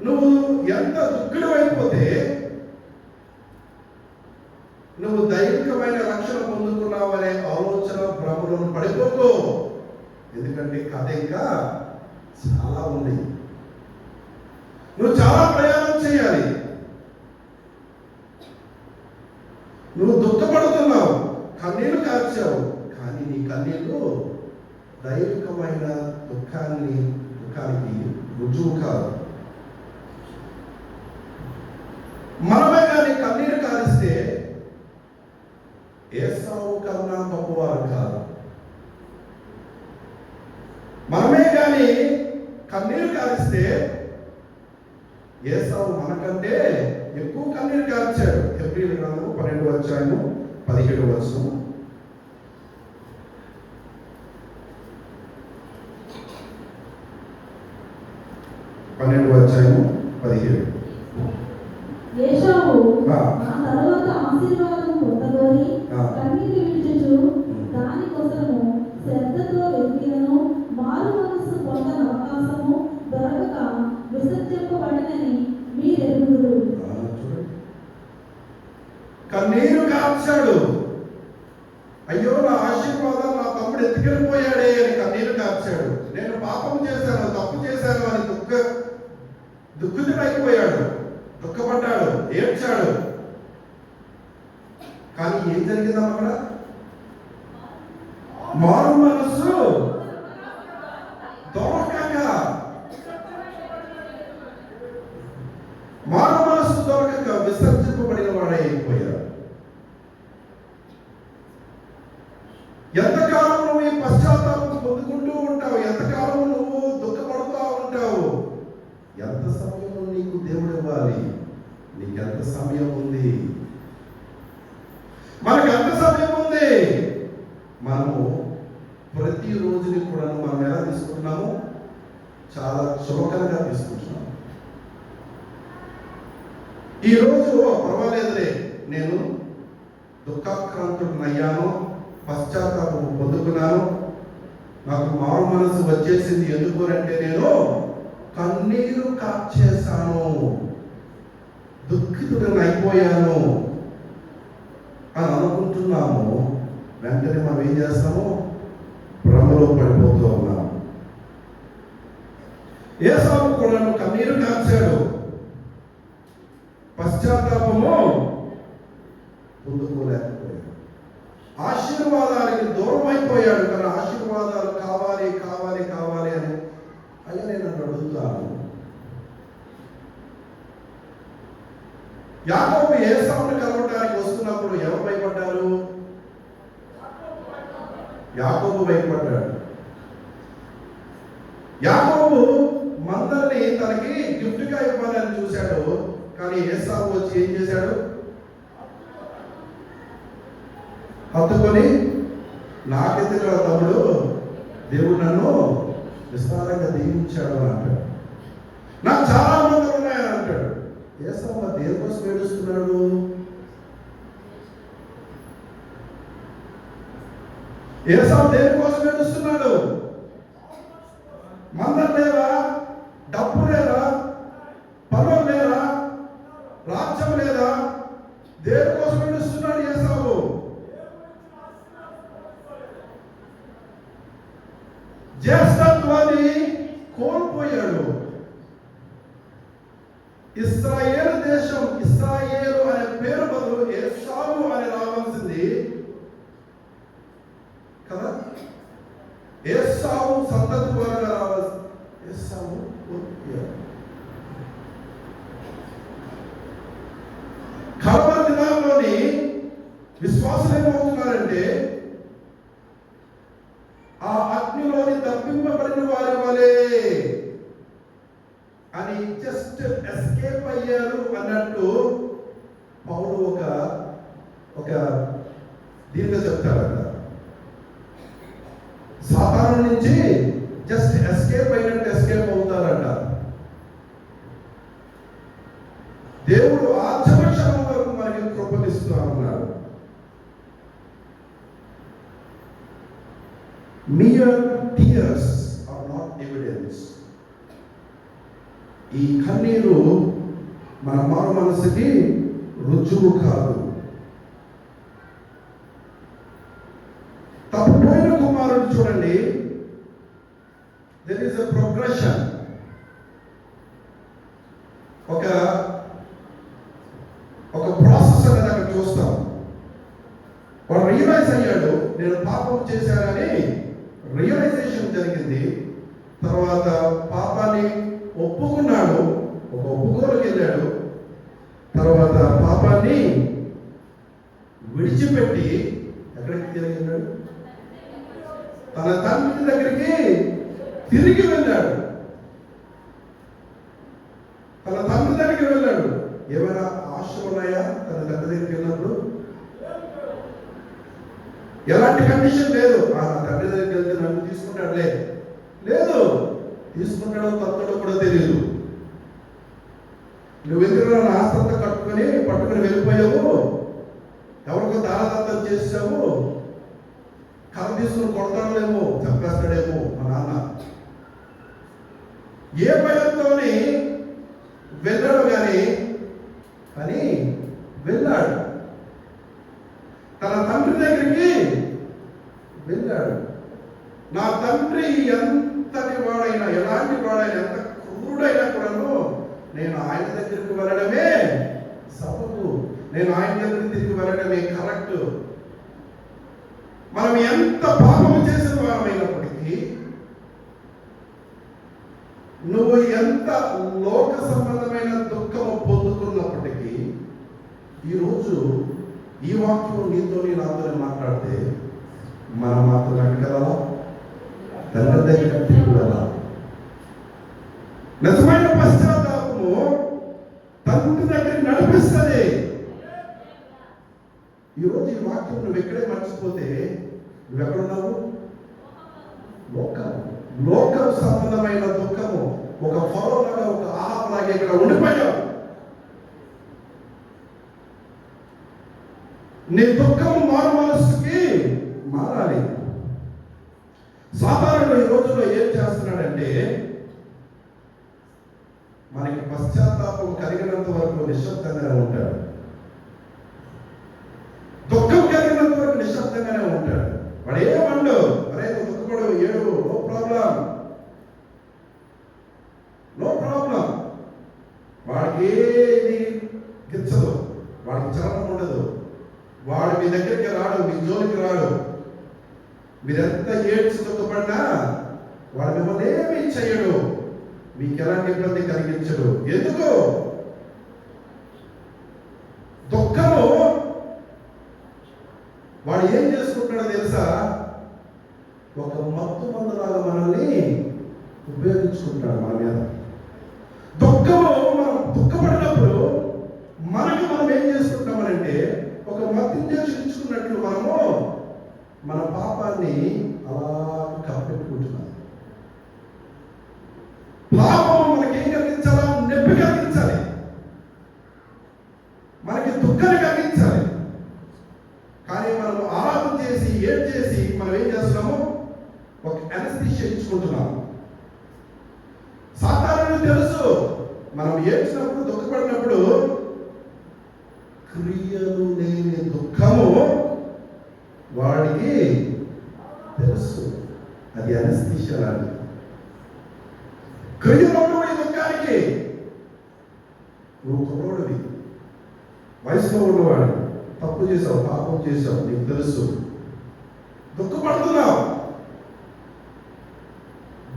నువ్వు ఎంత దుఃఖుడు అయిపోతే నువ్వు దైవికమైన రక్షణ పొందుకున్నావనే ఆలోచన భ్రమలో పడిపోకు. ఎందుకంటే కథ ఇంకా చాలా ఉంది. నువ్వు చాలా ప్రయాణం చేయాలి. నువ్వు దుఃఖపడుతున్నావు, కన్నీళ్లు కార్చావు, కానీ నీ కన్నీళ్లు దైవికమైన దుఃఖానికి రుజువు కాదు. మనమే కానీ కన్నీరు ఏసావు కన్నా గొప్పవారు కాదు. మనమే కానీ కన్నీరు కారిస్తే ఏసావు మనకంటే ఎక్కువ కన్నీరు కార్చాడు. హెబ్రీయుల గ్రంథము 12:17. ఏశావు ఆ తరువాత ఆశీర్వాదము పొందగోరి కన్నీరు విడిచుచు దాని కోసము శ్రద్ధతో వెతికినను మారు మనస్సు పొందని అవకాశము దొరకక విసర్జింపబడినని మీరెరుగుదురు. కన్నీరు కార్చాడు. అయ్యో నా ఆశీర్వాదం నా తమ్ముడు ఎత్తుకెళ్ళిపోయాడే అని కన్నీరు కార్చాడు. నేను పాపం చేశాను, తప్పు చేశాను అని దుఃఖితుడైపోయాడు, దుఃఖపడ్డాడు, ఏడ్చాడు. కానీ ఏం జరిగిందా అక్కడ? మారు మనస్సు దొరకక, మారు మనస్సు దొరకక విసర్జింపబడిన వాడే అయిపోయాడు. ఎంతకాలం నువ్వు ఈ పశ్చాత్తాపం పొందుకుంటూ ఉంటావు? ఎంతకాలం నువ్వు దుఃఖపడుతూ ఉంటావు? ఎంత సమయం నీకు దేవుడు ఇవ్వాలి? నీకెంత సమయం ఉంది? మనకు ఎంత సమయం ఉంది? మనము ప్రతి రోజుని కూడా మనం ఎలా తీసుకుంటున్నాము? చాలా చులకనగా తీసుకుంటున్నాము. ఈరోజు పర్వాలేదులే, నేను దుఃఖాక్రాంతుడినయ్యాను, పశ్చాత్తాపం పొందుకున్నాను, నాకు మారు మనసు వచ్చేసింది. ఎందుకు అంటే నేను కన్నీరు కార్చేశాను, దుఃఖితుడిని అయిపోయాను అని అనుకుంటున్నాము. వెంటనే మనం ఏం చేస్తాము? భ్రమలో పడిపోతూ ఉన్నాము. ఏసావు కూడా కన్నీరు కార్చాడు, పశ్చాత్తాపము పొందుకోలేకపోయాడు, ఆశీర్వాదానికి దూరం అయిపోయాడు. కానీ ఆశీర్వాదాలు కావాలి కావాలి కావాలి అని అయ్యా నేను అడుగుతాను. యాకోబు ఏసావుని కలవడానికి వస్తున్నప్పుడు ఎవరు భయపడ్డారు? యాకోబు భయపడ్డాడు. యాకోబు మందల్ని తనకి గిఫ్ట్గా ఇవ్వాలని చూశాడు. కానీ ఏసావు వచ్చి ఏం చేశాడు? హత్తుకొని, నాకెందుకు తమ్ముడు, దేవుడు నన్ను విస్తారంగా దీవించాడు అని అంటాడు. నాకు చాలా మందులు ఉన్నాయని అంటాడు. ఏసావు దేని కోసం ఏడుస్తున్నాడు? ఏసావు దేని కోసం ఏడుస్తున్నాడు? మందం లేవా? డబ్బు లేదా? పొలం లేదా? రాజ్యం లేదా? దేని కోసం ఏడుస్తున్నాడు ఏసావు? జ్యేష్ఠత్వాన్ని కోల్పోయాడు. ఇశ్రాయేలు దేశం, ఇశ్రాయేలు అనే పేరు బదులు ఏసావు అని రావాల్సింది కదా. ఏసావు సంతతి ద్వారా రావాల్సి, ఏసావు కడప దినాల్లోని విశ్వాసులు ఏమవుతున్నారంటే ఆ అగ్నిలోని తప్పింపబడిన వారి వలె అని జస్ట్ ఎస్కేప్ అయ్యారు అన్నట్టు పౌలు ఒక దీనిగా చెప్తారట. సాతాను నుంచి జస్ట్ ఎస్కేప్ అయినట్టు ఎస్కేప్ అవుతారట. దేవుడు ఆచరణ వరకు మనకి కృపనిస్తూ ఉన్నాడు. Mere tears are not evidence. ఈ కన్నీరు మన మారు మనసుకి రుజువు కాదు. తప్పిపోయిన కుమారుడు చూడండి, there is a progression. ఒక ప్రాసెస్ అనేది అక్కడ చూస్తాం. వాడు రియలైజ్ అయ్యాడు, నేను పాపం చేశానని రియలైజేషన్ జరిగింది. తర్వాత పాపాన్ని ఒప్పుకున్నాడు, ఒక ఒప్పుకోలుకి వెళ్ళాడు. తర్వాత పాపాన్ని విడిచిపెట్టి ఎక్కడికి తిరిగి వెళ్ళాడు? తన తండ్రి దగ్గరికి తిరిగి వెళ్ళాడు. తన తండ్రి దగ్గరికి వెళ్ళాడు. ఏమైనా ఆశలు ఉన్నాయా తన తండ్రి దగ్గరికి వెళ్ళినప్పుడు? ఎలాంటి కండిషన్ లేదు. నా తండ్రి దగ్గరికి వెళ్తే నన్ను తీసుకుంటాడులే, లేదు. తీసుకుంటాడో తప్పుడో కూడా తెలియదు. నువ్వు ఎందుకు నా ఆస్తంతా పట్టుకొని వెళ్ళిపోయావు, ఎవరికో దానదత్తం చేసావు, కథ తీసుకుని కొడతాడేమో, చంపేస్తాడేమో మా నాన్న, ఏ భయంతో వెళ్ళాడు కానీ వెళ్ళాడు. తన తండ్రి దగ్గరికి వెళ్ళాడు. నా తండ్రి ఎంతటి వాడైనా, ఎలాంటి వాడైనా, ఎంత క్రూరుడైనా కూడాను నేను ఆయన దగ్గరికి వెళ్ళడమే సబబు, నేను ఆయన దగ్గరికి తిరిగి వెళ్ళడమే కరెక్ట్. మనం ఎంత పాపము చేసిన వారమైనప్పటికీ, నువ్వు ఎంత లోక సంబంధమైన దుఃఖము పొందుకున్నప్పటికీ, ఈరోజు ఈ వాక్యం నీతో నాతో మాట్లాడితే మనం మాత్రం అడగలరా? తండ్రి దగ్గర తిరిగి వెళ్ళాలి. నిజమైన పశ్చాత్తాపము తండ్రి దగ్గర నడిపిస్తుంది. ఈరోజు ఈ వాక్యం నువ్వు ఎక్కడే మర్చిపోతే నువ్వెక్కడున్నావు? లోకం సంబంధమైన దుఃఖము ఒక ఫరోలాగా, ఒక ఆహారంలాగా ఇక్కడ ఉండిపోయావు. నీ దుఃఖము మారు మనస్సుకి మారాలి. సాధారణంగా ఈ రోజుల్లో ఏం చేస్తున్నాడంటే, మనకి పశ్చాత్తాపం కలిగినంత వరకు నిశ్శబ్దంగానే ఉంటాడు, దుఃఖం కలిగినంత వరకు నిశ్శబ్దంగానే ఉంటాడు. వాడు ఏమండు, అరే దుఃఖపడు, ఏడు, నో ప్రాబ్లం. వాడికి ఏది గిచ్చదు, వాడికి చలనం ఉండదు, వాడు మీ దగ్గరికి రాడు, మీ జోలికి రాడు. మీరెంత ఏడ్చి దుఃఖపడినా వాడు మిమ్మల్ని ఏమీ చేయడు, మీకు ఎలాంటి ఇబ్బంది కలిగించడు. ఎందుకు? దుఃఖము వాడు ఏం చేసుకుంటాడో తెలుసా? ఒక మత్తు మందులాగా మనల్ని ఉపయోగించుకుంటాడు మన మీద. దుఃఖము మనం దుఃఖపడినప్పుడు మనకి మనం ఏం చేసుకుంటామనంటే, ఒక మత్తు ఇంజక్షన్ ఇచ్చుకున్నట్లు మనము మన పాపాన్ని అలా కప్పెట్టుకుంటున్నాం. పాపము మనకి ఏం కలిగించాలా? నొప్పి కలిగించాలి, మనకి దుఃఖాన్ని కలిగించాలి. కానీ మనం ఆరాధన చేసి ఏడ్ చేసి మనం ఏం చేస్తున్నాము? ఒక అనస్థీషియా ఇచ్చుకుంటున్నాము. సాధారణంగా తెలుసు, మనం ఏడ్చినప్పుడు, దుఃఖపడినప్పుడు క్రియలు లేని దుఃఖము వాడికి తెలుసు. అది అనస్థీషియా లాంటిది. క్రియలు ఉన్నవాడి దుఃఖానికి, నువ్వు కుర్రోడివి, వయసులో ఉన్నవాడు, తప్పు చేసావు, పాపం చేసావు, నీకు తెలుసు, దుఃఖపడుతున్నావు.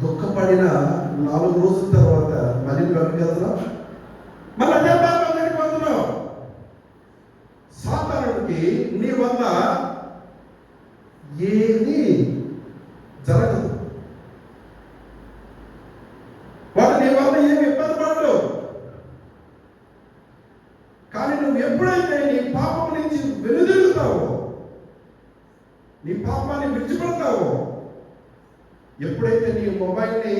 దుఃఖపడిన 4 రోజుల తర్వాత మళ్ళీ వెనక్కి వెళ్తున్నావు, మళ్ళీ అదే పాపం దగ్గరికి వెళ్తున్నావు. సాతానుడికి నీ వల్ల ఏది జరగదు, వాడు నీ వల్ల ఏమి ఇబ్బంది పడడు. కానీ నువ్వు ఎప్పుడైతే నీ పాపం నుంచి వెనుదిరుగుతావో, నీ పాపాన్ని విడిచిపెడతావో, ఎప్పుడైతే నీ మొబైల్ని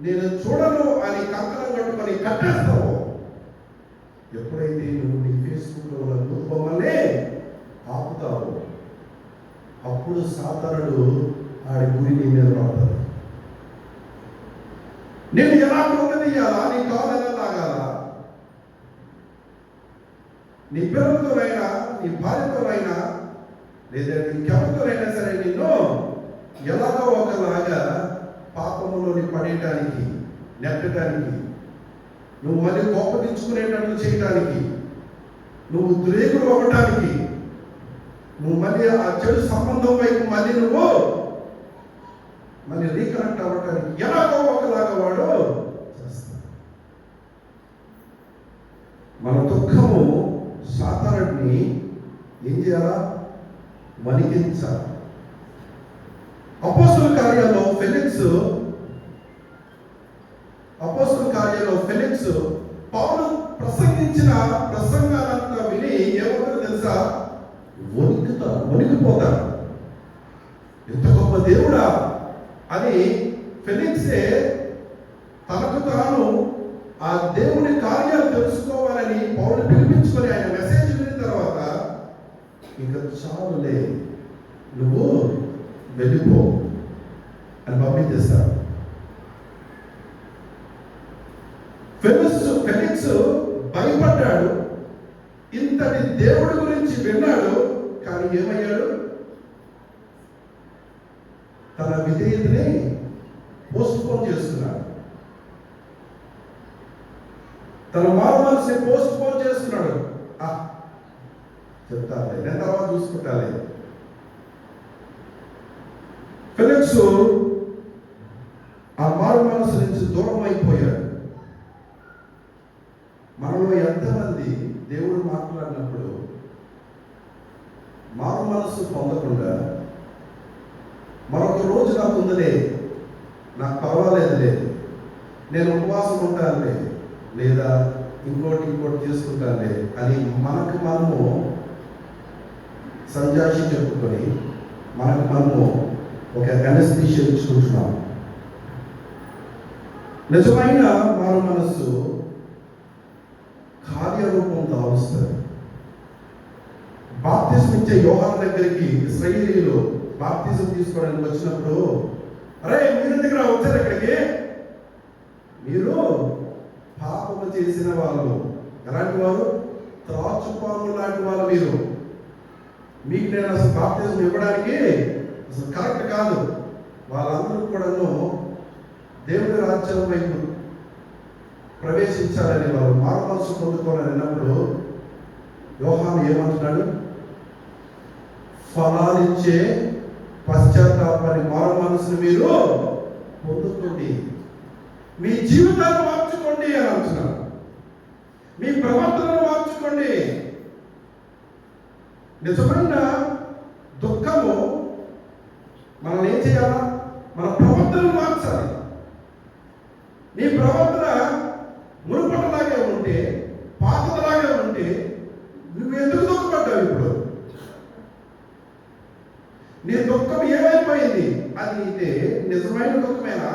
నేను చూడను అని కంకణం కట్టుకొని కట్టేస్తావో, ఎప్పుడైతే నువ్వు నీ ఫేస్బుక్లో ఉన్న బొమ్మల్ని ఆపుతావో, అప్పుడు సాతానుడు ఆడి గురి నీ మీద పడతాడు. నేను ఎలా కృంగదీయాలా, నీ కాలు ఎలా లాగాలా, నీ పిల్లలతోనైనా, నీ భార్యతోనైనా, లేదా ఇంకెవరితోనైనా సరే నిన్ను ఎలాగో ఒకలాగా పాపములోని పడేయటానికి, నెట్టడానికి, నువ్వు మళ్ళీ కోపగించుకునేటట్లు చేయడానికి, నువ్వు ద్రేకుడు అవ్వటానికి, నువ్వు మళ్ళీ ఆ చెడు సంబంధం వైపు నువ్వు రీకనెక్ట్ అవ్వటానికి ఎలాగో ఒకలాగా వాడు చేస్తాడు. మన దుఃఖము సాతానుడిని ఏం చేయాలా? వణికించాలి. అపోస్తలుల కార్యాల్లో ఫెలిక్స్ పౌలు ప్రసంగించిన ప్రసంగాలంతా విని ఏమవుతుందో తెలుసా? వణికిపోతారు. ఎంత గొప్ప దేవుడా అని ఫెలిక్సే తనకు తాను ఆ దేవుని కార్యాలు తెలుసుకోవాలని పౌలు పిలిపించుకొని ఆయన మెసేజ్ విన్న తర్వాత, ఇంకా చాలులే, నువ్వు వెళ్ళిపో అని పంపించేస్తాడు. ఫెలిక్స్ భయపడ్డాడు. ఇంతటి దేవుడి గురించి విన్నాడు, కానీ ఏమయ్యాడు? తన విధేయతని పోస్ట్పోన్ చేస్తున్నాడు. తన మారుమనసుని పోస్ట్పోన్ చేస్తున్నాడు. చెప్తాలే, నేను తర్వాత చూసుకుంటాలే. ఫెలిక్స్ ఆ మారు మనసు నుంచి దూరం అయిపోయాడు. మనలో ఎంతమంది దేవుడు మాట్లాడినప్పుడు మారు మనసు పొందకుండా మరొక రోజు నాకు ఉందిలే, నాకు పర్వాలేదులే, నేను ఉపవాసం ఉంటానులే, లేదా ఇంకోటి చేసుకుంటానులే అని మనము సంజాషి చెప్పుకొని మనము ఒక అనస్థీషియా ఇచ్చుకుంటున్నాం. నిజమైన మారు మనస్సు కార్యరూపం దాలుస్తుంది. బాప్తిజం ఇచ్చే యోహాను దగ్గరికి ఇశ్రాయేలీయులు బాప్తిజం తీసుకోవడానికి వచ్చినప్పుడు, అరే మీరు దగ్గర వచ్చారు, ఇక్కడికి మీరు పాపము చేసిన వాళ్ళు, ఎలాంటి వారు? త్రాచుపాము లాంటి వాళ్ళు మీరు, మీకు నేను అసలు బాప్తిజం ఇవ్వడానికి అసలు కరెక్ట్ కాదు. వాళ్ళందరూ కూడాను దేవుడి రాజ్యం వైపు ప్రవేశించాలని, వారు మారు మనసు పొందుకోవాలని అన్నప్పుడు యోహాను ఏమంటున్నాడు? ఫలాలిచ్చే పశ్చాత్తాపాన్ని, మారు మనసును మీరు పొందుకోండి, మీ జీవితాన్ని మార్చుకోండి అని అంటున్నారు. మీ ప్రవర్తనను మార్చుకోండి. నిజమైన దుఃఖము మనం ఏం చేయాలా? మన ప్రవర్తనను మార్చాలి. నీ ప్రవర్తన మునుపటిలాగే ఉంటే, పాతలాగే ఉంటే నువ్వు ఎందుకు దుఃఖపడ్డావు? ఇప్పుడు నీ దుఃఖం ఏమైపోయింది? అది అయితే నిజమైన దుఃఖమేనా?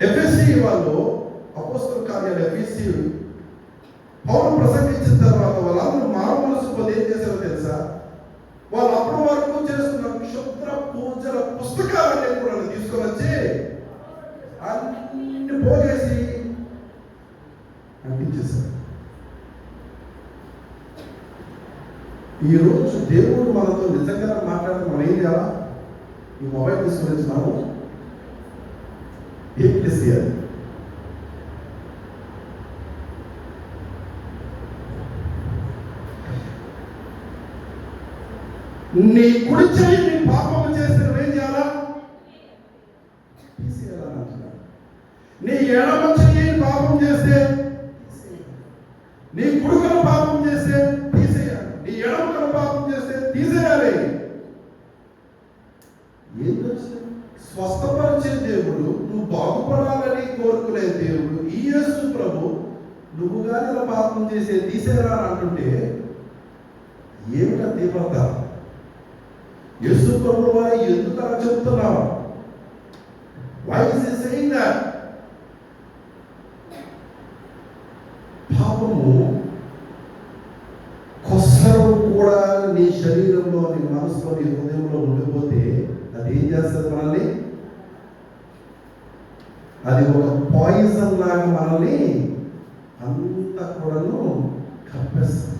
ఎఫెసీ వాళ్ళు, అపోస్తలుల కార్యాలు ఎఫెసీ పౌలు ప్రసంగించిన తర్వాత వాళ్ళందరూ మారు మనసు పొంది ఏం చేశారో తెలుసా? వాళ్ళు అప్పటి వరకు చేస్తున్న క్షుద్ర పూజల పుస్తకాలన్నీ కూడా తీసుకొని వచ్చి అన్ని పోగేసి అంటించేశారు. ఈరోజు దేవుడు మనతో నిజంగా మాట్లాడితే మనం ఏం చేయాలా? ఈ మొబైల్ తీసుకొని మనము ఏం చేయాలి? నీ కుడి చెయ్యి నీ పాపము చేస్తే నువ్వేం చేయాలా? తీసేయాలని అంటున్నాడు. నీ ఎడమ చెయ్యి పాపం చేస్తే నీ కుడికను పాపం చేస్తే తీసేయాలి, నీ ఎడమకను పాపం చేస్తే తీసేయాలి. ఏం వచ్చింది? స్వస్థపరిచే దేవుడు, నువ్వు బాగుపడాలని కోరుకునే దేవుడు ఈ యేసు ప్రభు, నువ్వు కానీ ఇలా పాపం చేసే తీసేరా అని అంటుంటే ఏమిటా తీవ్రత? యేసు ప్రభు వారు ఎందుకు అలా చెబుతున్నావు? Why is he saying that? పాపము కొసరు కూడా నీ శరీరంలో, నీ మనసులో, నీ హృదయంలో ఉండిపోతే అది ఏం చేస్తుంది మనల్ని? అది ఒక పాయిజన్ లాగా మనల్ని అంతా కూడాను కప్పేస్తుంది.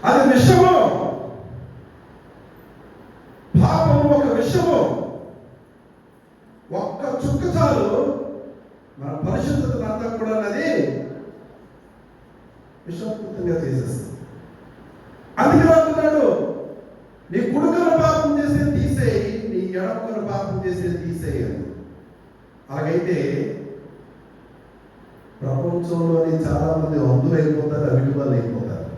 అది విషము. పాపము ఒక విషము. ఒక్క చుక్క చాలు మన పరిశుద్ధతను అంతా కూడా అది విషపూరితంగా చేసేస్తుంది. అందుకే అంటున్నాడు, నీ కుడుకను పాపం చేసే తీసేయి, నీ ఎడమకను పాపం చేసే తీసేయి అని. అలాగైతే ప్రపంచంలోని చాలా మంది అందులైపోతారు, అవిటి వాళ్ళు అయిపోతారు.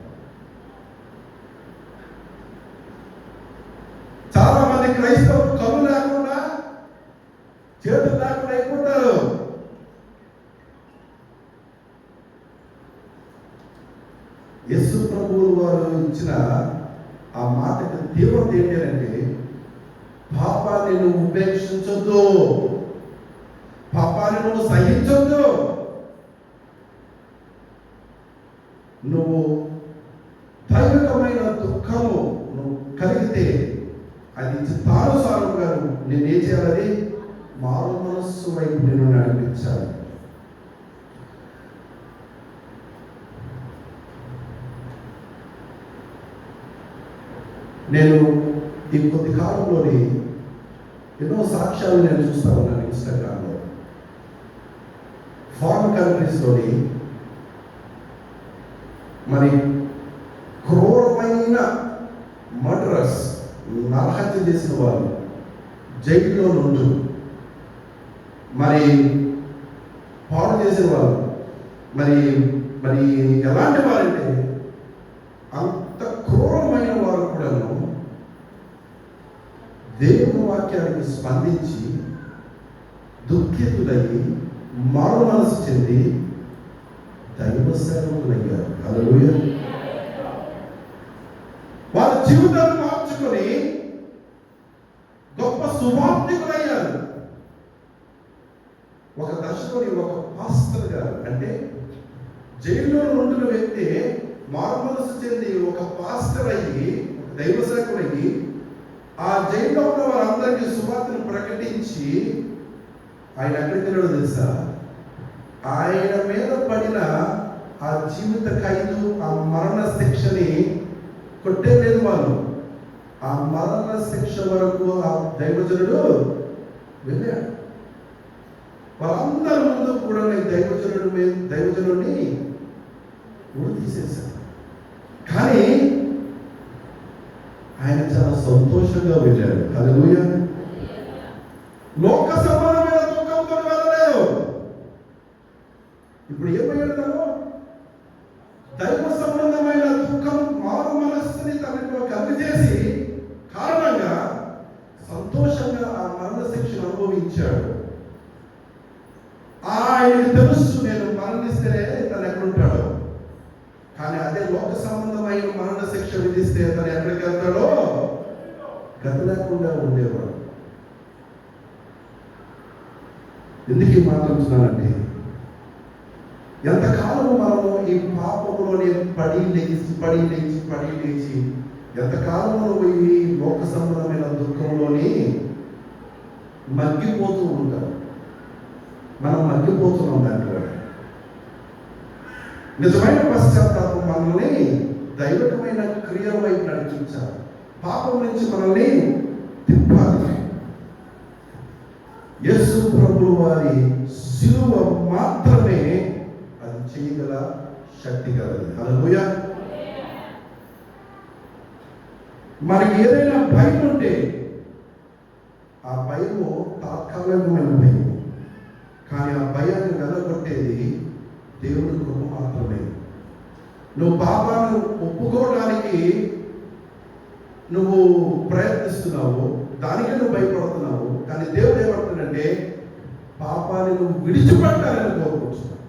క్రైస్తవులు కళ్ళు లేకుండా చేతులు లేకుండా అయిపోతారు. యేసు ప్రభువు వారు ఇచ్చిన ఆ మాటకి తీవ్రత ఏంటంటే, పాపాన్ని నువ్వు ఉపేక్షించొద్దు, పాపాన్ని నువ్వు సహించొద్దు. నువ్వు దైవికమైన దుఃఖము నువ్వు కలిగితే అది చిత్తానుసారంగా నేనేం చేయాలని, మారు మనస్సు వైపు నేను నడిపించాలి. నేను ఈ కొద్ది కాలంలోని ఎన్నో సాక్ష్యాలు నేను చూస్తా ఉన్నాను ఇన్స్టాగ్రామ్లో. ఫారిన్ కంట్రీస్లోని మరి క్రూరమైన మర్డరర్స్, నరహత్య చేసిన వాళ్ళు జైల్లో ఉంటూ మరి పాడు చేసిన వాళ్ళు మరి మరి ఎలాంటి వారంటే అంత క్రూరమైన వారు కూడాను దేవుని వాక్యానికి స్పందించి దుఃఖితులయ్యి మారు మనసు చెంది దైవ సేవకులయ్యారు. హల్లెలూయా. వారి జీవితాన్ని మార్చుకొని గొప్ప సువార్తికులయ్యారు. ఒక దశలోని ఒక పాస్టర్ గారు, అంటే జైల్లో ఉంటున్న వ్యక్తి మారు మనసు చెంది ఒక పాస్టర్ అయ్యి, ఒక దైవ సేవకుడయ్యి ఆ జైల్లో ఉన్న వారందరికీ సువార్తను ప్రకటించి ఆయన ఎక్కడికి వెళ్ళాడో తెలుసా? ఆయన మీద పడిన ఆ జీవిత ఖైదు, ఆ మరణ శిక్షని కొట్టేలేదు వాళ్ళు. ఆ మరణ శిక్ష వరకు ఆ దైవజనుడు వెళ్ళాడు. వాళ్ళందరి ముందు కూడా దైవజనుడిని ఊరు తీసేశారు. కానీ ఆయన చాలా సంతోషంగా వెళ్ళాడు. హల్లెలూయా. లోక సంబంధమైన దుఃఖంతో వెళ్ళలేదు. ఇప్పుడు ఏమయ్యాడు తను? దైవ సంబంధమైన దుఃఖం, మారు మనస్సుని తనలో కలిగజేసి కారణంగా సంతోషంగా ఆ మరణ శిక్షను అనుభవించాడు. ఆయనకు తెలుసు, నేను మరణిస్తేనే తను ఎక్కడుంటాడు. కానీ అదే లోక సంబంధమైన మరణ శిక్ష విధిస్తే తను ఎక్కడికి వెళ్తాడో గతి లేకుండా ఉండేవాడు. ఎందుకు ఈ మాట్లాడుతున్నానంటే, ఎంతకాలం మనము ఈ పాపంలోనే పడి లేచి ఎంతకాలం నువ్వు ఈ లోక సంబంధమైన దుఃఖంలోని మగ్గిపోతూ ఉంటాం. మనం మగ్గిపోతున్నాం దాంట్లో. నిజమైన పశ్చాత్తాపం మనల్ని దైవికమైన క్రియల వైపు నడిపించాలి. పాపం నుంచి మనల్ని తిప్పాలి. యేసు ప్రభువు వారి శిలువ మాత్రమే అది చేయగల శక్తి కలది. హల్లెలూయా. మనకి ఏదైనా భయం ఉంటే ఆ భయము తాత్కాలికమైన భయం, కానీ ఆ భయాన్ని వెలగొట్టేది దేవుని కృప మాత్రమే. నువ్వు పాపాన్ని ఒప్పుకోవడానికి నువ్వు ప్రయత్నిస్తున్నావు, దానికి నువ్వు భయపడుతున్నావు. కానీ దేవుడు ఏమంటున్నాడంటే, పాపాన్ని నువ్వు విడిచిపెట్టాలని కోరుకుంటున్నావు.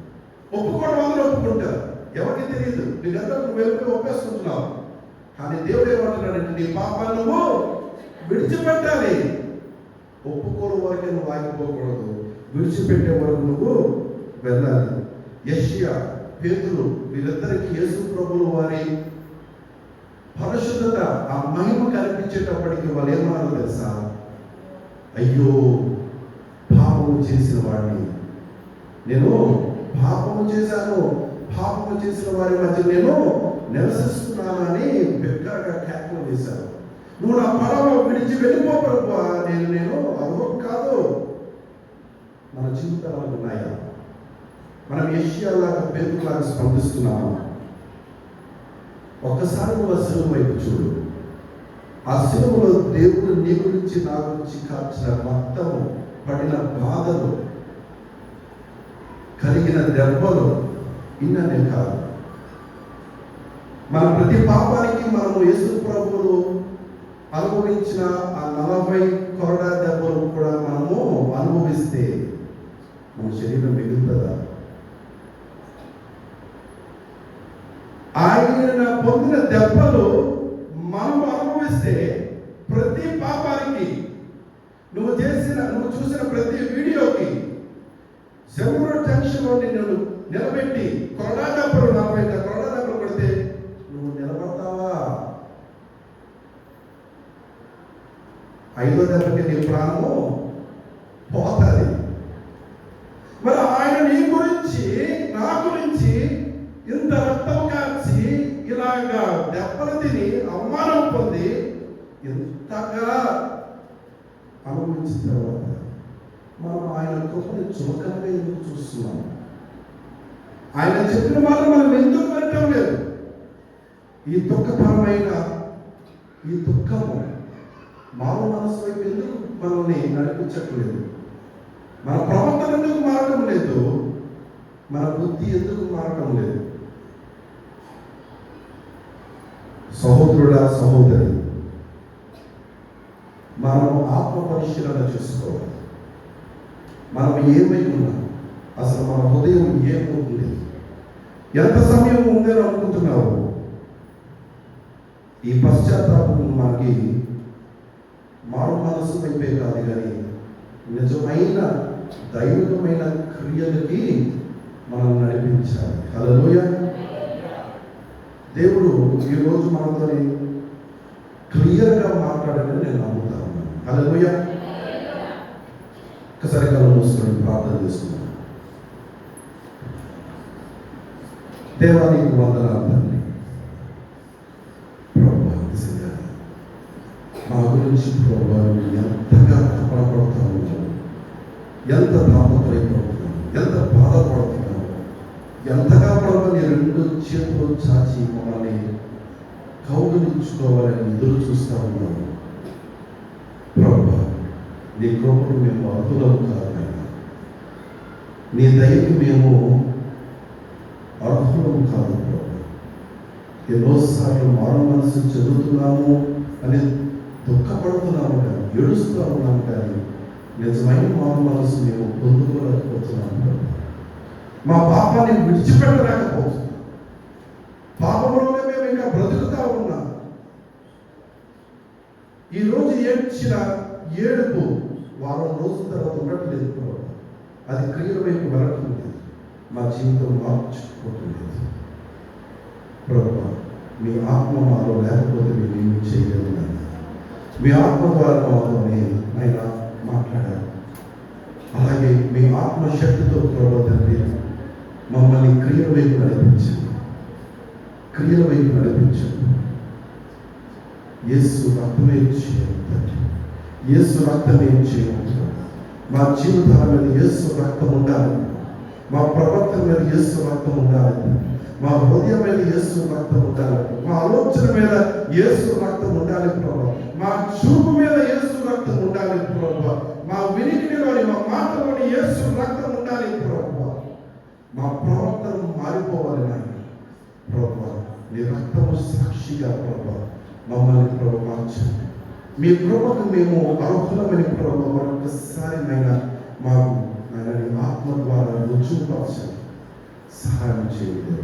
ఒప్పుకోవడం వల్ల ఒప్పుకుంటారు, ఎవరికి తెలియదు, నీకంతా నువ్వు వెళ్ళిపోయి ఒప్పేసుకుంటున్నావు. కానీ దేవుడు ఏమంటున్నాడంటే, నీ పాపాన్ని నువ్వు విడిచిపెట్టాలి. ఒప్పుకోవడం వరకే నువ్వు ఆగిపోకూడదు, విడిచిపెట్టే వరకు నువ్వు వెళ్ళాలి. యెషయా, పేతురు వీరిద్దరికి యేసు ప్రభువు వారి పరిశుద్ధత, ఆ మహిమ కనిపించేటప్పటికి వాళ్ళు ఏమన్నారో తెలుసా? అయ్యో, పాపము చేసిన వాడిని, నేను పాపము చేశాను, పాపము చేసిన వారి మధ్య నేను నివసిస్తున్నానని బిగ్గరగా కేకలు వేశారు. నువ్వు నా పడవ విడిచి వెళ్ళిపో ప్రభువా, నేను అదో కాదు. మన జీవితాలు ఉన్నాయా? మనం యెషయాలాగా, పేతురులాగా స్పందిస్తున్నాము. ఒక్కసారి నువ్వు ఆ శిలువ వైపు చూడు. ఆ శిలువలో దేవుడు నీ గురించి, నా గురించి కాల్చిన రక్తము, పడిన బాధలు, కలిగిన దెబ్బలు ఇన్ననే కాదు. మన ప్రతి పాపానికి మనము యేసు ప్రభువులు అనుభవించిన ఆ 40 కొరడా దెబ్బలు కూడా మనము అనుభవిస్తే మన శరీరం మిగులుతుందా? ఆయన పొందిన దెబ్బలు మనం అనుభవిస్తే ప్రతి పాపానికి, నువ్వు చూసిన ప్రతి వీడియోకి, సెవెరల్ జంక్షన్లో నిన్ను నిలబెట్టి కొరడా దెబ్బలు 40 కొరడా దెబ్బలు కొడితే నువ్వు నిలబడతావా? 5వ దెబ్బకి నీ ప్రాణము పోతుంది. మరి ఆయన నీ గురించి, నా గురించి ఇంత రక్తం కాల్చి ఇలాగా దెబ్బలు తిని అవమానం పొంది ఇంతగా అనుభవించిన తర్వాత మనం ఆయన కృపని చులకనగా ఎందుకు చూస్తున్నాం? ఆయన చెప్పిన వాళ్ళు మనం ఎందుకు వినటం లేదు? ఈ దుఃఖపరమైన ఈ దుఃఖము మానవ మనసు వైపు ఎందుకు మనల్ని నడిపించట్లేదు? మన ప్రవర్తన ఎందుకు మారటం లేదు? మన బుద్ధి ఎందుకు మారటం లేదు? సహోదరుడా, సహోదరి, మనం ఆత్మ పరిశీలన చేసుకోవాలి. మనం ఏమై ఉన్నాం? అసలు మన హృదయం ఏముంది? ఎంత సమయం ఉందని అనుకుంటున్నావు? ఈ పశ్చాత్తాపం మనకి మారు మనసు వైపే కాదు, కానీ నిజమైన దైవికమైన క్రియలకి మనం నడిపించాలి. హల్లెలూయా. దేవుడు ఈరోజు మనతో క్లియర్గా మాట్లాడాలని నేను నమ్ముతాను. హల్లెలూయా. ఒకసారి కళ్ళు మూసుకొని ప్రార్థన చేసుకున్నాను. దేవా, నీకు వందనాలు తండ్రి. ప్రభువా, నిజంగా మా గురించి ప్రభువా ఎంతగా తపన పడుతూ ఉన్నావు, ఎంత తాపత్రయపడుతున్నావు, ఎంత బాధపడుతున్నావు, ఎంతగా ప్రభు నీ 2 చేతులు చాచి మమ్మల్ని కౌగులించుకోవాలని ఎదురు చూస్తూ ఉన్నాము. ప్రభువా, నీ కృపకు మేము అర్హులం కాదు, నీ దయకు మేము అర్హులం కాదు ప్రభు. ఎన్నోసార్లు మారు మనసు చెందుతున్నాము అని దుఃఖపడుతున్నాము, కానీ ఏడుస్తూ ఉన్నాము, కానీ నిజమైన మారు మనసు మేము పొందుకోలేకపోతున్నాము ప్రభు. మా పాపాన్ని విడిచిపెట్టలేకపోతున్నాం. పాపంలోనే మేము ఇంకా బ్రతుకుతా ఉన్నాం. ఈరోజు ఏడ్చిన ఏడుపు వారం రోజుల తర్వాత ఉండట్లేదు ప్రభు. అది క్రియల వైపు వెళ్ళటం లేదు, మా జీవితం మార్చుకోవటం లేదు ప్రభు. మీ ఆత్మ మాలో లేకపోతే మేము చేయగలిగిన మీ ఆత్మ ద్వారా మాతోనే ఆయన మాట్లాడారు. అలాగే మీ ఆత్మశక్తితో ప్రభు తండ్రి మమ్మల్ని క్రియల వైపు నడిపించండి, క్రియల వైపు నడిపించండి. యేసు రక్తమే చేయండి, యేసు రక్తమే చేయండి. మా జీవితాల మీద యేసు రక్తం ఉండాలి, మా ప్రవర్తన మీద యేసు రక్తం ఉండాలి, మా హృదయం మీద యేసు రక్తం ఉండాలి, మా ఆలోచన మీద యేసు రక్తం ఉండాలి ప్రభు. మా చూపు మీద యేసు రక్తం ఉండాలి ప్రభు. మా వినికిడిలోని, మా మాటలోని యేసు రక్తం ఉండాలి ప్రభు. మా ప్రవర్తన మారిపోవాలి నాయన ప్రభు. నీ రక్తము సాక్షిగా ప్రభు మమ్మల్ని ప్రభు మార్చండి. మీ కృపకు మేము అర్హులమని ప్రభు మరొకసారి నైనా మాకు నీ ఆత్మ ద్వారా రుజువుపరచండి, సహాయం చేయండి.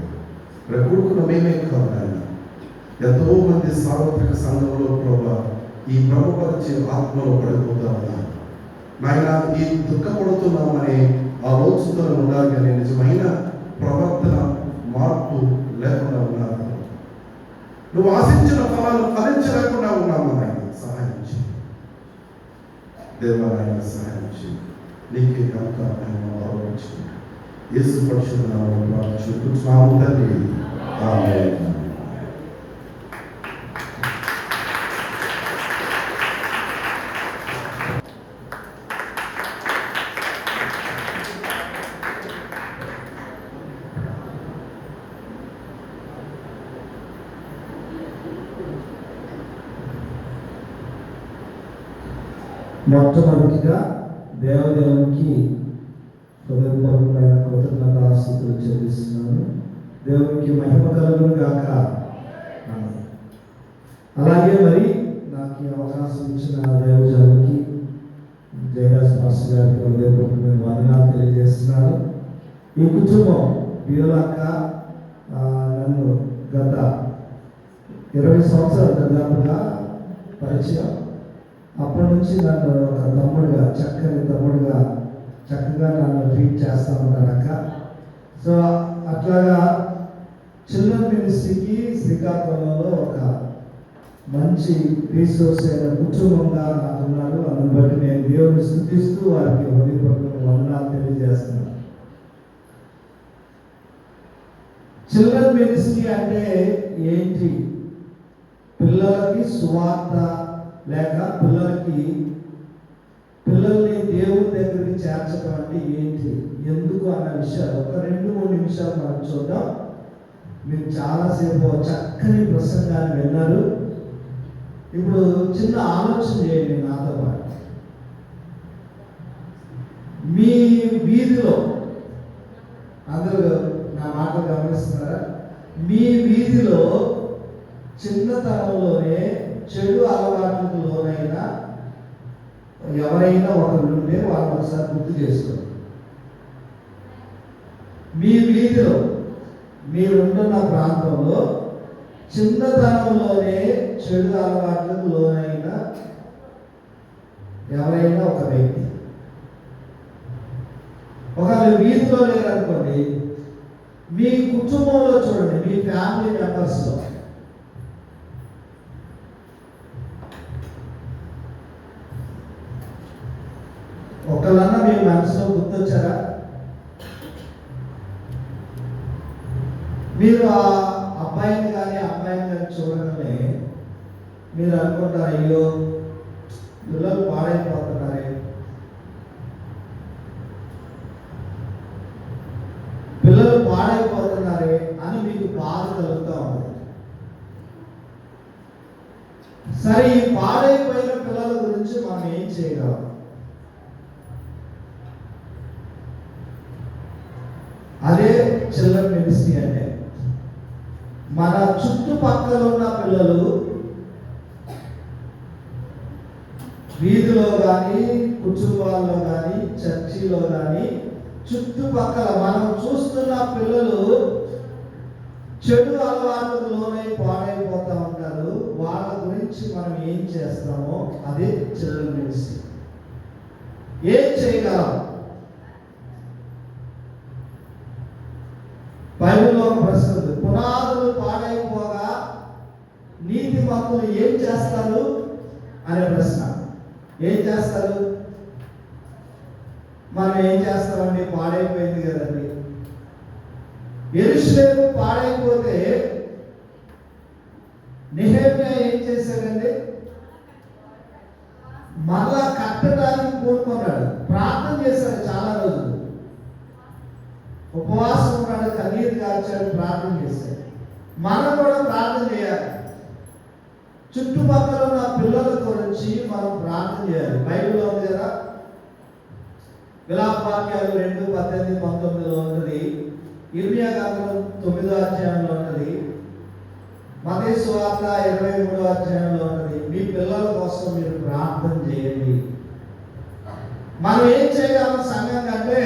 కూడుకున్న మేమే కాదు నాయన, ఎంతో మంది సార్వత్రిక సంఘంలో ప్రభు ఈ భ్రమపరిచే ఆత్మలో పడిపోతా ఉన్నారు నాయన. ఈ దుఃఖపడుతున్నామనే ఆలోచనలు ఉండాలి, కానీ నిజమైన ప్రవర్తన మార్పు లేకుండా ఉన్నారు. నువ్వు ఆశించిన ఫలాలు ఫలించలేకుండా ఉన్నాము నాయన, సహాయం చేయి దేవా, నాయన సహాయం చేయి. నీకే కనుక ఆయన ఆలోచించుకుంటా యేసు పరిశుద్ధ నామములో ప్రార్థించుకుంటున్నాము తండ్రి. ఆమేన్. మొట్టమొదటిగా దేవదేవునికి హృదయపూర్వకమైన కృతజ్ఞతాస్తుతులు చెల్లిస్తున్నాను. దేవునికి మహిమ కలుగును గాక. అలాగే మరి నాకు నాకు ఈ అవకాశం ఇచ్చిన దైవజనులకి జయరాజ్ మాస్టర్ గారికి హృదయపూర్వక వందనాలు తెలియజేస్తున్నాను. ఈ కుటుంబం బియోలక్క నన్ను గత 20 సంవత్సరాలు దాదాపుగా పరిచయం. అప్పటి నుంచి నన్ను ఒక తమ్ముడుగా, చక్కని తమ్ముడుగా చక్కగా నన్ను ట్రీట్ చేస్తూ ఉంటారు అక్క. సో అట్లాగా చిల్డ్రన్ మినిస్ట్రీకి శ్రీకాకుళంలో ఒక మంచి రీసోర్స్ అయిన కుటుంబంగా నాకు ఉన్నారు. అందుని బట్టి నేను దేవుని స్తుతిస్తూ వారికి హృదయపూర్వక వందనాలు తెలియజేస్తున్నాను. చిల్డ్రన్ మినిస్ట్రీ అంటే ఏంటి? పిల్లలకి సువార్త లేక పిల్లల్ని దేవుని దగ్గరికి చేర్చడం అంటే ఏంటి, ఎందుకు అన్న విషయాలు ఒక 2-3 నిమిషాలు మనం చూద్దాం. మీరు చాలాసేపు చక్కని ప్రసంగాన్ని విన్నారు. ఇప్పుడు చిన్న ఆలోచన చేయండి నాతో పాటు. మీ వీధిలో అందరూ నా మాటలు గమనిస్తున్నారా? మీ వీధిలో చిన్నతనంలోనే చెడు అలవాట్లకు లోనైన ఎవరైనా ఒకరు ఉంటే వాళ్ళు ఒకసారి గుర్తు చేసుకోండి. మీ వీధిలో మీరుంటున్న ప్రాంతంలో చిన్నతనంలోనే చెడు అలవాట్లకు లోనైన ఎవరైనా ఒక వ్యక్తి. ఒకవేళ వీధిలో లేరనుకోండి, మీ కుటుంబంలో చూడండి, మీ ఫ్యామిలీ మెంబర్స్లో ఒకళ్ళన్నా మీ మనసులో గుర్తొచ్చారా? మీరు ఆ అబ్బాయిని కానీ అమ్మాయిని కానీ చూడగానే మీరు అనుకుంటారు, అయ్యో పిల్లలు పాడైపోతున్నారే, పిల్లలు పాడైపోతున్నారే అని మీకు బాధ కలుగుతూ ఉంది. సరే, ఈ పాడైపోయిన పిల్లల గురించి మనం ఏం చేయగలం? అదే చిల్డ్రన్ మినిస్ట్రీ అంటే. మన చుట్టుపక్కల ఉన్న పిల్లలు వీధిలో కానీ, కుటుంబాల్లో కానీ, చర్చిలో కానీ, చుట్టుపక్కల మనం చూస్తున్న పిల్లలు చెడు అలవాట్లకు లోనై పాడైపోతూ ఉంటారు. వాళ్ళ గురించి మనం ఏం చేస్తామో అదే చిల్డ్రన్ మినిస్ట్రీ. ఏం చేయగలం? బైబిల్లో ఒక ప్రశ్న ఉంది, పునాదులు పాడైపోగా నీతిమంతులు ఏం చేస్తారు అనే ప్రశ్న. ఏం చేస్తారు? మనం ఏం చేస్తామండి? పాడైపోయింది కదండి. యెరూషలేము పాడైపోతే నెహెమ్యా ఏం చేశాడండి? మరలా కట్టడానికి కోరుకున్నాడు, ప్రార్థన చేశాడు, చాలా రోజులు ఉపవాసం ఉన్నాడు, కన్నీరు కాల్చాడు, ప్రార్థన చేశాడు. మనం కూడా ప్రార్థన చేయాలి. చుట్టుపక్కల ఉన్న పిల్లల గురించి మనం ప్రార్థన చేయాలి. బైబిల్లో ఉంది కదా, విలాపవాక్యాలు 2:18-19 ఉన్నది, ఇర్మియా గ్రంథం 9వ అధ్యాయంలో ఉన్నది, మత్తయి సువార్త 23వ అధ్యాయంలో ఉన్నది. మీ పిల్లల కోసం మీరు ప్రార్థన చేయండి. మనం ఏం చేయగలం సంఘం అంటే,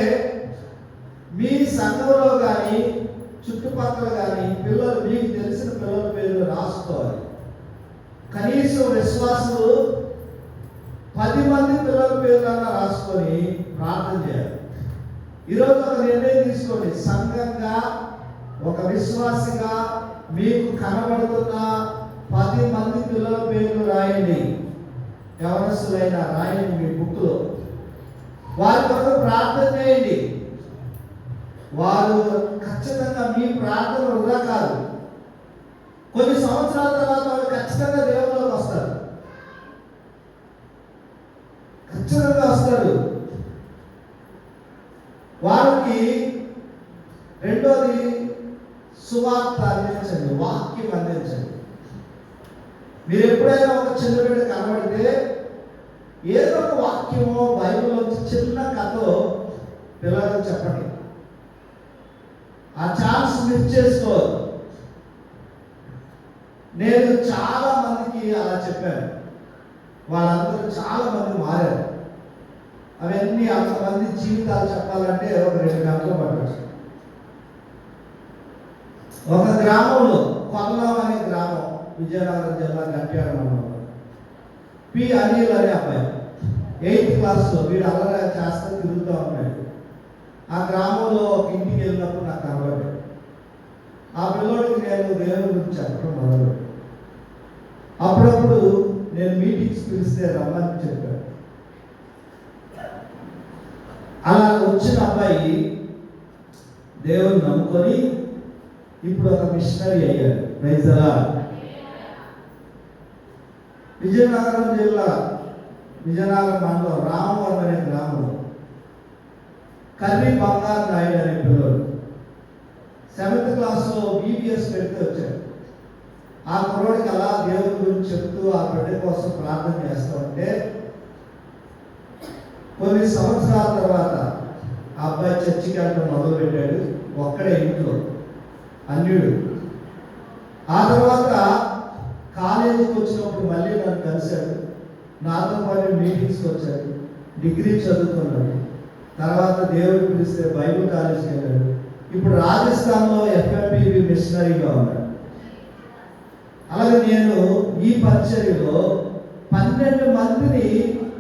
మీ సంఘంలో కానీ చుట్టుపక్కల కానీ పిల్లలు, మీకు తెలిసిన పిల్లల పేర్లు రాసుకోవాలి. కనీసం విశ్వాసులు 10 మంది పిల్లల పేర్లన్నా రాసుకొని ప్రార్థన చేయాలి. ఈరోజు ఒక నిర్ణయం తీసుకోండి. సంఘంగా, ఒక విశ్వాసిగా మీకు కనబడుతున్న 10 మంది పిల్లల పేర్లు రాయండి. యవనస్తులైనా రాయండి మీ బుక్లో. వారి కొరకు ప్రార్థన చేయండి. వారు ఖచ్చితంగా మీ ప్రార్థన వృధా కాదు. కొన్ని సంవత్సరాల తర్వాత వారు ఖచ్చితంగా దేవుళ్ళకి వస్తారు, ఖచ్చితంగా వస్తారు. వారికి రెండోది సువార్త అందించండి, వాక్యం అందించండి. మీరు ఎప్పుడైనా ఒక చిన్న బిడ్డ కనబడితే ఏదో ఒక వాక్యమో బైబిల్లో చిన్న కథో పిల్లలకు చెప్పండి. ఆ ఛాన్స్ మిస్ చేసుకోవద్దు. నేను చాలా మందికి అలా చెప్పాను. వాళ్ళందరూ చాలా మంది మారారు. అవన్నీ అంతమంది జీవితాలు చెప్పాలంటే ఒక 2 గంటలు పట్టవచ్చు. ఒక గ్రామంలో కొల్లం అనే గ్రామం, విజయనగరం జిల్లా గట్యాడ మండలం, పి అనిల్ అనే అబ్బాయి 8th క్లాస్లో వీడు అల్లరి చేస్తూ తిరుగుతూ ఉన్నాడు. ఆ గ్రామంలో ఒక ఇంటికి వెళ్ళినప్పుడు నాకు కనబడ్డాడు. ఆ పిల్లోడికి నేను దేవుని గురించి చెప్పడం మొదలు. అప్పుడప్పుడు నేను మీటింగ్స్ పిలిస్తే రమ్మని చెప్పాను. అలా వచ్చిన అబ్బాయి దేవుని నమ్ముకొని ఇప్పుడు ఒక మిషనరీ అయ్యాడు. Praise the lord. విజయనగరం జిల్లా విజయనగరం మండలం రామవరం అనే గ్రామంలో కర్రీ బంగారు నాయుడు అనే పిల్లలు 7th క్లాస్లో బీబీఎస్ పెడితే వచ్చాడు. ఆ కుర్రోడికి అలా దేవుని గురించి చెప్తూ ఆ బిడ్డ కోసం ప్రార్థన చేస్తూ ఉంటే కొన్ని సంవత్సరాల తర్వాత ఆ అబ్బాయి చర్చికి వెళ్ళడం మొదలుపెట్టాడు. ఒక్కడే ఇంట్లో అన్యుడు. ఆ తర్వాత కాలేజీకి వచ్చినప్పుడు మళ్ళీ నన్ను కలిశాడు. నాతో పాటు మీటింగ్స్కి వచ్చాడు. డిగ్రీ చదువుకున్నాడు. తర్వాత దేవుడు పిలిస్తే బైబిల్ కాలేజీకి వెళ్ళాడు. ఇప్పుడు రాజస్థాన్లో FMPV మిషనరీగా ఉన్నాడు. అలాగే నేను ఈ పరిచర్యలో 12 మందిని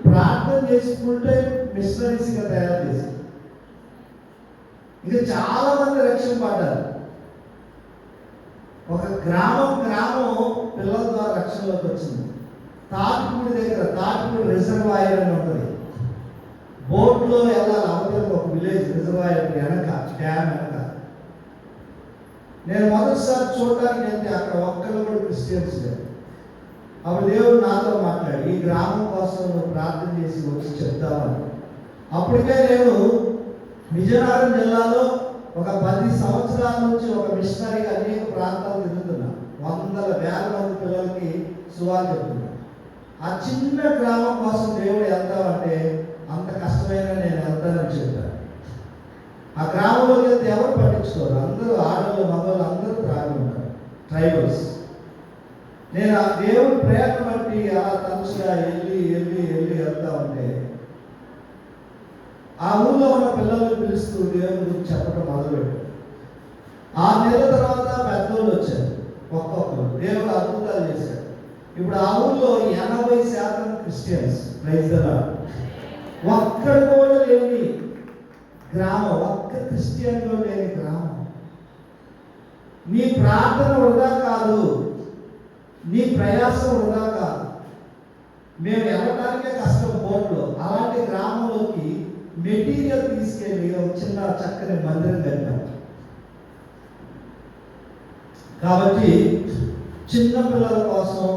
ప్రార్థన చేసుకుంటే మిషనరీస్గా తయారు చేశాను. ఇంకా చాలా మంది రక్షణ పడ్డారు. ఒక గ్రామం పిల్లల ద్వారా రక్షణలోకి వచ్చింది. తాటిపూడి దగ్గర తాటిపూడి రిజర్వాయర్ అని ఉంటుంది. బోట్లో వెళ్ళాలి అవతల ఒక విలేజ్ రిజర్వాయర్ వెనక, డ్యామ్ వెనక. నేను మొదటిసారి చూడడానికి వెళ్తే అక్కడ ఒక్కళ్ళు కూడా క్రిస్టియన్స్ లేరు. అప్పుడు దేవుడు నాతో మాట్లాడి ఈ గ్రామం కోసం నువ్వు ప్రార్థన చేసి వచ్చి చెప్తామని. అప్పటికే నేను విజయనగరం జిల్లాలో ఒక 10 సంవత్సరాల నుంచి ఒక మిషనరీగా అనేక ప్రాంతాలు తిరుగుతున్నా. వందల వేల మంది పిల్లలకి సువార్త చెప్తున్నా. ఆ చిన్న గ్రామం కోసం దేవుడు వెళ్తామంటే అంత కష్టమైన నేను వెళ్తానని చెప్పాను. ఆ గ్రామంలోకి వెళ్తే ఎవరు పట్టించుకోరు. అందరూ ఆడవాళ్ళు మగవాళ్ళు అందరూ త్రాగి ఉంటారు, ట్రైబల్స్. నేను ఆ దేవుడి ప్రేరణ బట్టి అలా తరచుగా వెళ్ళి వెళ్తా ఉంటే ఆ ఊళ్ళో ఉన్న పిల్లల్ని పిలుస్తూ దేవుని గురించి చెప్పడం మొదలుపెట్టాడు. 6 నెలల తర్వాత పెద్దోళ్ళు వచ్చారు. ఒక్కొక్కరు దేవుడు అద్భుతాలు చేశాడు. ఇప్పుడు ఆ ఊళ్ళో 80% క్రిస్టియన్స్. Praise the lord. ఒక్కడు కూడా లేని గ్రామం, ఒక్క క్రిస్టియన్లో లేని గ్రామం. నీ ప్రార్థన వృధా కాదు, నీ ప్రయాసం వృధా కాదు. మేము వెళ్ళడానికే కష్టం బోట్లో. అలాంటి గ్రామంలోకి మెటీరియల్ తీసుకెళ్ళి ఒక చిన్న చక్కని మందిరం కట్టాం. కాబట్టి చిన్న పిల్లల కోసం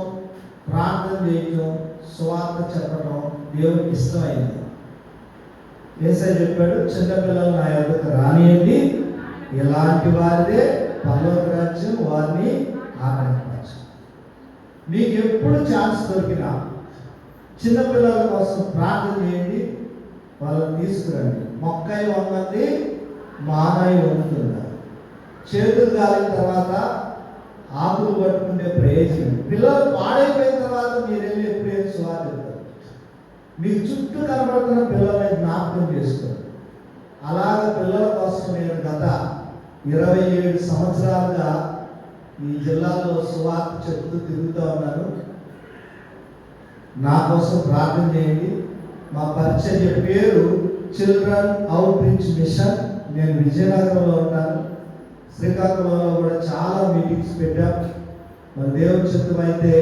ప్రార్థన చేయడం, సువార్త చెప్పడం దేవునికి ఇష్టమైంది. యేసయ్య చెప్పాడు, చిన్నపిల్లలు నా యొద్దకు రానియండి, ఇలాంటి వారిదే పరలోక రాజ్యం, వారిని ఆనందించు. మీకు ఎప్పుడు ఛాన్స్ దొరికినా చిన్నపిల్లల కోసం ప్రార్థన చేయండి, వాళ్ళని తీసుకురండి. మొక్కై వంగంది, మానై వంగుతున్నారు. చేతులు కాలిన తర్వాత ఆకులు పట్టుకుంటే ప్రయోజనం. పిల్లలు పాడైపోయిన తర్వాత మీరు వెళ్ళి ఎప్పుడేం స్వాగతం. మీకు చుట్టూ కనబడుతున్న పిల్లల్ని జ్ఞాపకం చేసుకోండి. అలాగ పిల్లల కోసం నేను గత 27 సంవత్సరాలుగా ఈ జిల్లాలో సువార్త చెప్తూ తిరుగుతూ ఉన్నాను. నా కోసం ప్రార్థన చేయండి. మా పరిచర్య పేరు చిల్డ్రన్ అవుట్ రీచ్ మిషన్. నేను విజయనగరంలో ఉంటాను. శ్రీకాకుళంలో కూడా చాలా మీటింగ్స్ పెట్టాం. మన దేవుని చిత్తం అయితే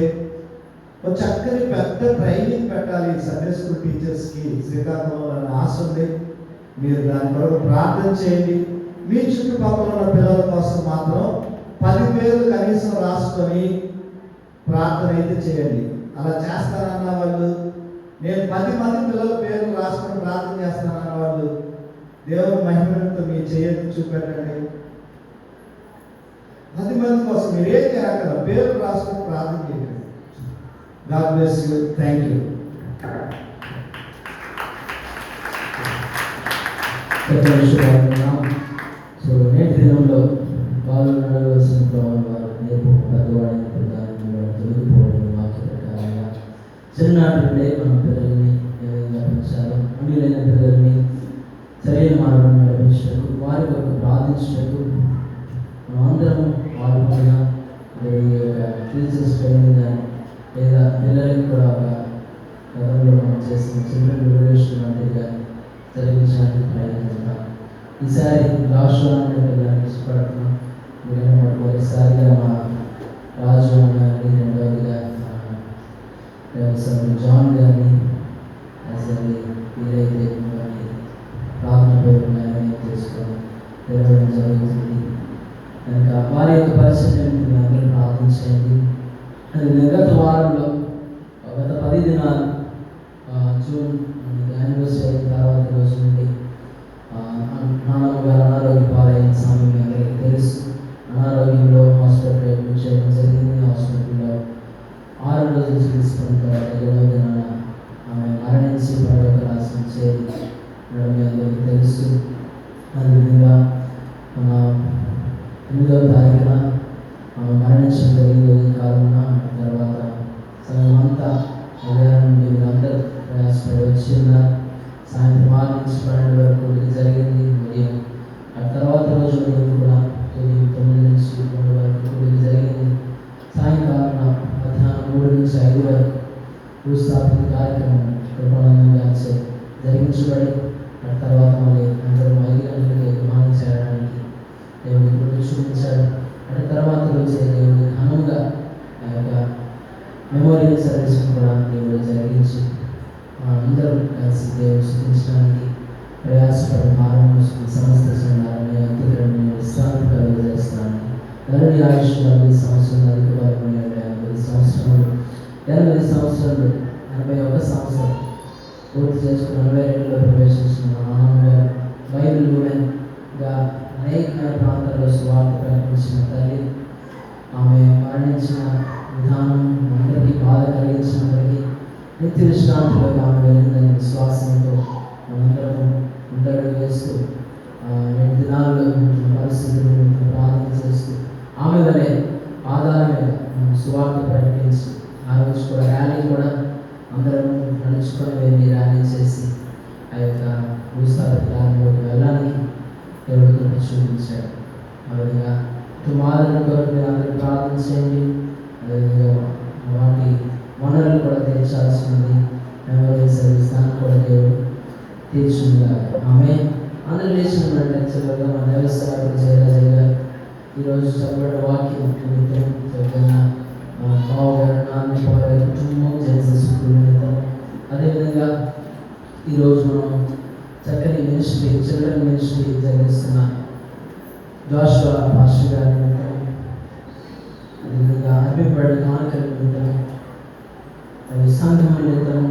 ఒక చక్కని పెద్ద ట్రైనింగ్ పెట్టాలి సండే స్కూల్ టీచర్స్కి శ్రీకాకుళంలో అని ఆశ ఉంది. మీరు దాని కొరకు ప్రార్థన చేయండి. మీ చుట్టుపక్కల ఉన్న పిల్లల కోసం మాత్రం 10 పేర్లు కనీసం రాసుకొని ప్రార్థన అయితే చేయండి. అలా చేస్తానన్న వాళ్ళు, నేను 10 మంది పిల్లల పేర్లు రాసుకొని ప్రార్థన చేస్తానన్న వాళ్ళు దేవుని మహిమతో మీ చేయని చూపెట్టండి. 10 మంది కోసం మీరు ఏం చేయాలి, పేర్లు రాసుకొని ప్రార్థన చేయండి. God bless you. Thank you. So నేటి దినంలో వాళ్ళు నడవలసిన వారు నేర్పు పెద్దవాడైన ప్రధానంగా తొలగిపోవడం వాక్య ప్రకారంగా చిన్ననాటి నుండే మన పిల్లల్ని ఏ విధంగా పెంచాలో, అన్యులైన పిల్లల్ని సరైన మార్గం నడిపించటకు, వారి కొరకు ప్రార్థించటకు మనమందరం పాల్గొన్న టీచర్స్ ట్రైనింగ్ కానీ లేదా పిల్లలకి కూడా ఒక గతంలో మనం చేసిన చిల్డ్రన్ రివల్యూషన్ వంటిది కానీ జరిగించడానికి ప్రయత్నిస్తున్నాం. ఈసారి రాష్ట్రాన్ని వెళ్ళడానికి ఇష్టపడుతున్నాం. ఎందుకంటే మొదటిసారిగా మా రాజు గారిని, రెండవదిగా జాన్ గారిని వీరైతే వారిని ప్రార్థన పేరున్నాయని తెలుసుకొని తెరవడం జరుగుతుంది. కనుక వారి యొక్క పరిస్థితిని మీరు అందరూ ప్రార్థించండి. అది గత వారంలో గత 10 దినాలు జూన్ యానివర్సరీ అయిన తర్వాత రోజు నుండి నాన్నమ్మ గారు అనారోగ్య పాలైన సమయం మీ అందరికీ తెలుసు. అనారోగ్యంలో హాస్పిటల్ అడ్మిట్ చేయడం జరిగింది. హాస్పిటల్లో 6 రోజులు తీసుకున్న తర్వాత 7వ దినాన ఆమె మరణించి పరలోక రాజ్యం చేరి ఉండడం మీ అందరికీ తెలుసు. అదేవిధంగా 8వ తారీఖున ఆమె మరణించడం జరిగింది. కాలంలో తర్వాత సమయం అంతా ఉదయం నుండి మీరందరూ ప్రయాసపడి వచ్చి ఉన్నారు. సాయంత్రం 6 నుంచి 12 వరకు ఇది జరిగింది. ఉదయం ఆ తర్వాత రోజు కూడా ఉదయం 9 నుంచి 3 వరకు ఇది జరిగింది. సాయంకాలం మధ్యాహ్నం 3 నుంచి 5 వరకు భూస్థాపన కార్యక్రమం కృపానందంగా జరిగించబడి ఆ తర్వాత మళ్ళీ అందరూ 5 గంటలకి విమానం చేరడానికి దేవుడి కృప చూపించాడు. ఆ తర్వాత రోజు దేవుడి ఘనంగా ఆ యొక్క మెమోరియల్ సర్వీస్ కూడా దేవుడు జరిగించి అందరూ కలిసి దేవుడు స్థుతించడానికి ప్రయాసపడి మానవ సమస్త సంఘాలని అంత్యకరణ విశ్రాంతి కలుగజేస్తానని 40 ఆయుష్ 40 సంవత్సరాలు 50 సంవత్సరాలు 80 సంవత్సరాలు 81 సంవత్సరం పూర్తి చేసుకుని 42లో ప్రవేశించిన మా నాన్నగారు బైబిల్ ఉమెన్గా అనేక ప్రాంతాల్లో సువార్త ప్రకటించిన తల్లి. ఆమె మరణించిన విధానం అందరికీ బాధ కలిగించినప్పటికీ నిత్య విశ్రాంతిలోకి ఆమె వెళ్ళిందని విశ్వాసంతో మనందరం ముందడుగు వేస్తూ 2 దినాల్లో పరిస్థితులను ప్రార్థన చేస్తూ ఆమె వలె ఆధారమే సువార్త ప్రకటించి ఆ రోజు కూడా ర్యాలీ కూడా అందరం నడుచుకొని వెళ్ళి ర్యాలీ చేసి ఆ యొక్క భూస్థాపనలోకి వెళ్ళడానికి దేవుడు చూపించాడు. ఆ విధంగా టుమారో కొరకు మీరు అందరూ ప్రార్థన చేయండి. అదేవిధంగా వాటి వనరులు కూడా తీర్చాల్సింది మెమోరియల్ సర్వీస్ దాన్ని కూడా దేవుడు తీర్చుందా. ఆమె అందరూ లేచిన లెక్చర్లుగా మన దేవస్థానం జయరాజయ్య గారు ఈరోజు చదవడం వాక్యం నిమిత్తం చదువుతున్న బావ గారు నాన్న కుటుంబం జెన్సస్ నిమిత్తం. అదేవిధంగా ఈరోజు మనం చక్కని మినిస్ట్రీ చిల్డ్రన్ మినిస్ట్రీ జరిగిస్తున్న జోషువా పాస్టర్ గారి నిమిత్తం, అదేవిధంగా అభిపడి కానుకల నిమిత్తం, అవి సంఘం నిమిత్తం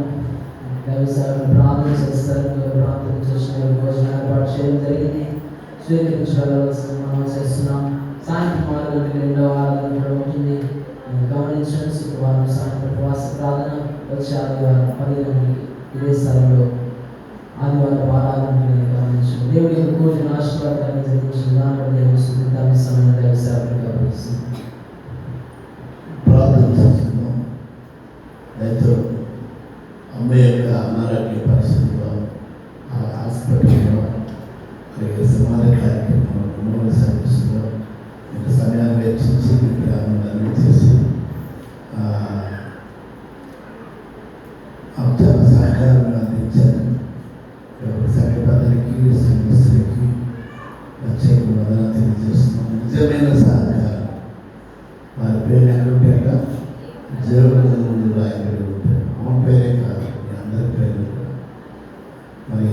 వ్యవసాయం ప్రార్థన చేస్తారు. ప్రార్థన చేసిన భోజనం ఏర్పాటు చేయడం జరిగింది. స్వీకరించవలసిన మనం చేస్తున్నాం. సాయంత్రం 6 గంటలకు 2వ ఆరాధన ఉంటుంది. గమనించండి. శుక్రవారం సాయంత్రం ఉపవాస ప్రార్థన, వచ్చే ఆదివారం 10 గంటలకి ఇదే స్థలంలో ఆదివారం ఆరాధన గమనించండి. దేవుడి కూడిన ఆశీర్వాదాన్ని జరిగించిన దాని దేవుడు సుఖితాన్ని సమయం వ్యవసాయం గమనిస్తుంది. ప్రార్థన చేస్తున్నాం. అయితే అమ్మ యొక్క అనారోగ్య పరిస్థితిలో ఆ హాస్పిటల్లో అలాగే సమాధి కార్యక్రమంలో మెమోరియల్ సర్వీస్లో ఇంత సమయాన్ని వెచ్చించి గ్రామాన్ని చేసి చాలా సహకారంగా అందించారు. సంఘపతులకి సంఘస్థులకి ప్రత్యేక వందనాలు తెలియజేస్తున్నాం. నిజమైన సహకారం. వారి పేరు ఎక్కడ జీవన ముందు రాయబడి ఉంటారు. అమ్మ పేరే కాదు, మీ అందరి పేర్లు కూడా. మరి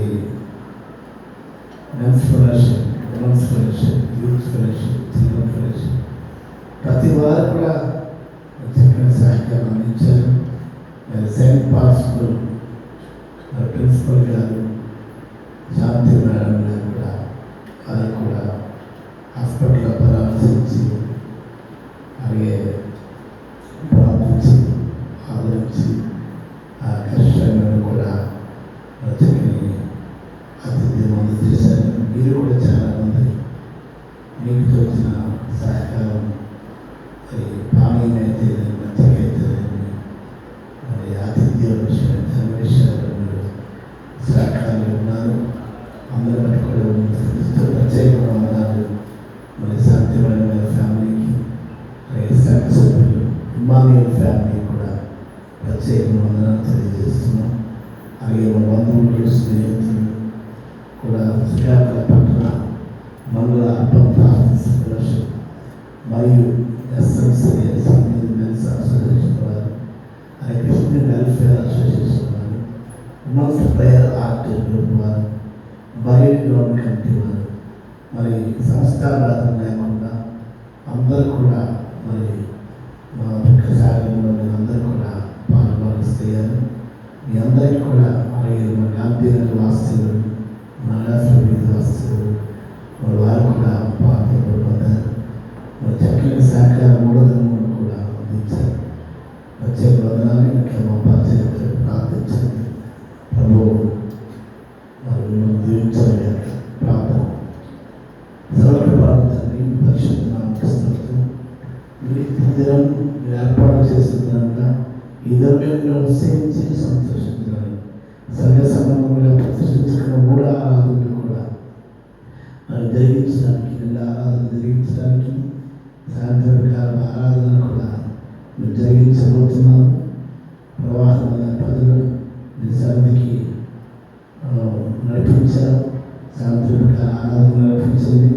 men's fellowship, women's fellowship, youth fellowship, children fellowship ప్రతి వారు కూడా చక్కని సహకారం అందించారు. మరి సెయింట్ పాల్ స్కూల్ ప్రిన్సిపల్ గారు శాంతి మేడం గారు కూడా వారు కూడా హాస్పిటల్లో పరామర్శించి అలాగే ప్రార్థించి ఆదరించి ఆ కష్టంగా కూడా చక్కని ఆతిథ్యం అందజేశారు. మీరు కూడా చాలామంది మీకు తోచిన సహకారం మరి పానీయం అయితే మంచిగా అయితే మరి ఆతిథ్యం ఇమ్మానుయేల్ ఫ్యామిలీ కూడా ప్రత్యేకంగా వందనాలు తెలియజేస్తున్నాం. అలాగే మా బంధువులు, స్నేహితులు కూడా శ్రీకాకుళ పట్టణ మండల అర్బన్ ప్రార్థన ఫెలోషిప్ మరియు ఎస్ఎంసిఎస్ మెన్స్ అసోసియేషన్ వారు, అలాగే క్రిస్టియన్ వెల్ఫేర్ అసోసియేషన్ వారు, ఉమెన్స్ ప్రేయర్ ఆర్ట్ గ్రూప్ వారు, బయట గ్రౌండ్ కమిటీ వారు, మరి సంస్థానాలు లేకుండా అందరూ కూడా మరి మా దుఃఖ సాగరంలో అందరూ కూడా పాల్గొనిస్తారు. మీ అందరికీ కూడా అలాగే మా గాంధీనగర్ వాస్తులు, నాగాసుల వీధి వాస్తులు వారు కూడా పాల్గొన్నారు. మరి చక్కని సహకారం మూడోదనం కూడా అందించారు. ప్రత్యేక వందనాలు. ఇంకా మా పరిచయం ప్రార్థించండి. ప్రభు మరి మిమ్మల్ని దీవించండి. ప్రార్థన. సర్వకృపాళుతండ్రి, పరిశుద్ధ నామమునకు స్తోత్రం. మీరు దినం ఏర్పాటు చేస్తున్నందున ఈ దివ్యంలో సేవించి సంతోషించాలి. సంఘ సంబంధంగా ప్రతిష్ఠించుకున్న 3 ఆరాధనలు కూడా మరి జరిగించడానికి, 2 ఆరాధనలు జరిగించడానికి, సాయంత్రం కాల ఆరాధన కూడా మీరు జరిగించబోతున్నారు. ప్రవాహమైన ప్రజలు మీ సన్నిధికి నడిపించారు. సాయంత్రం కాల ఆరాధన నడిపించింది.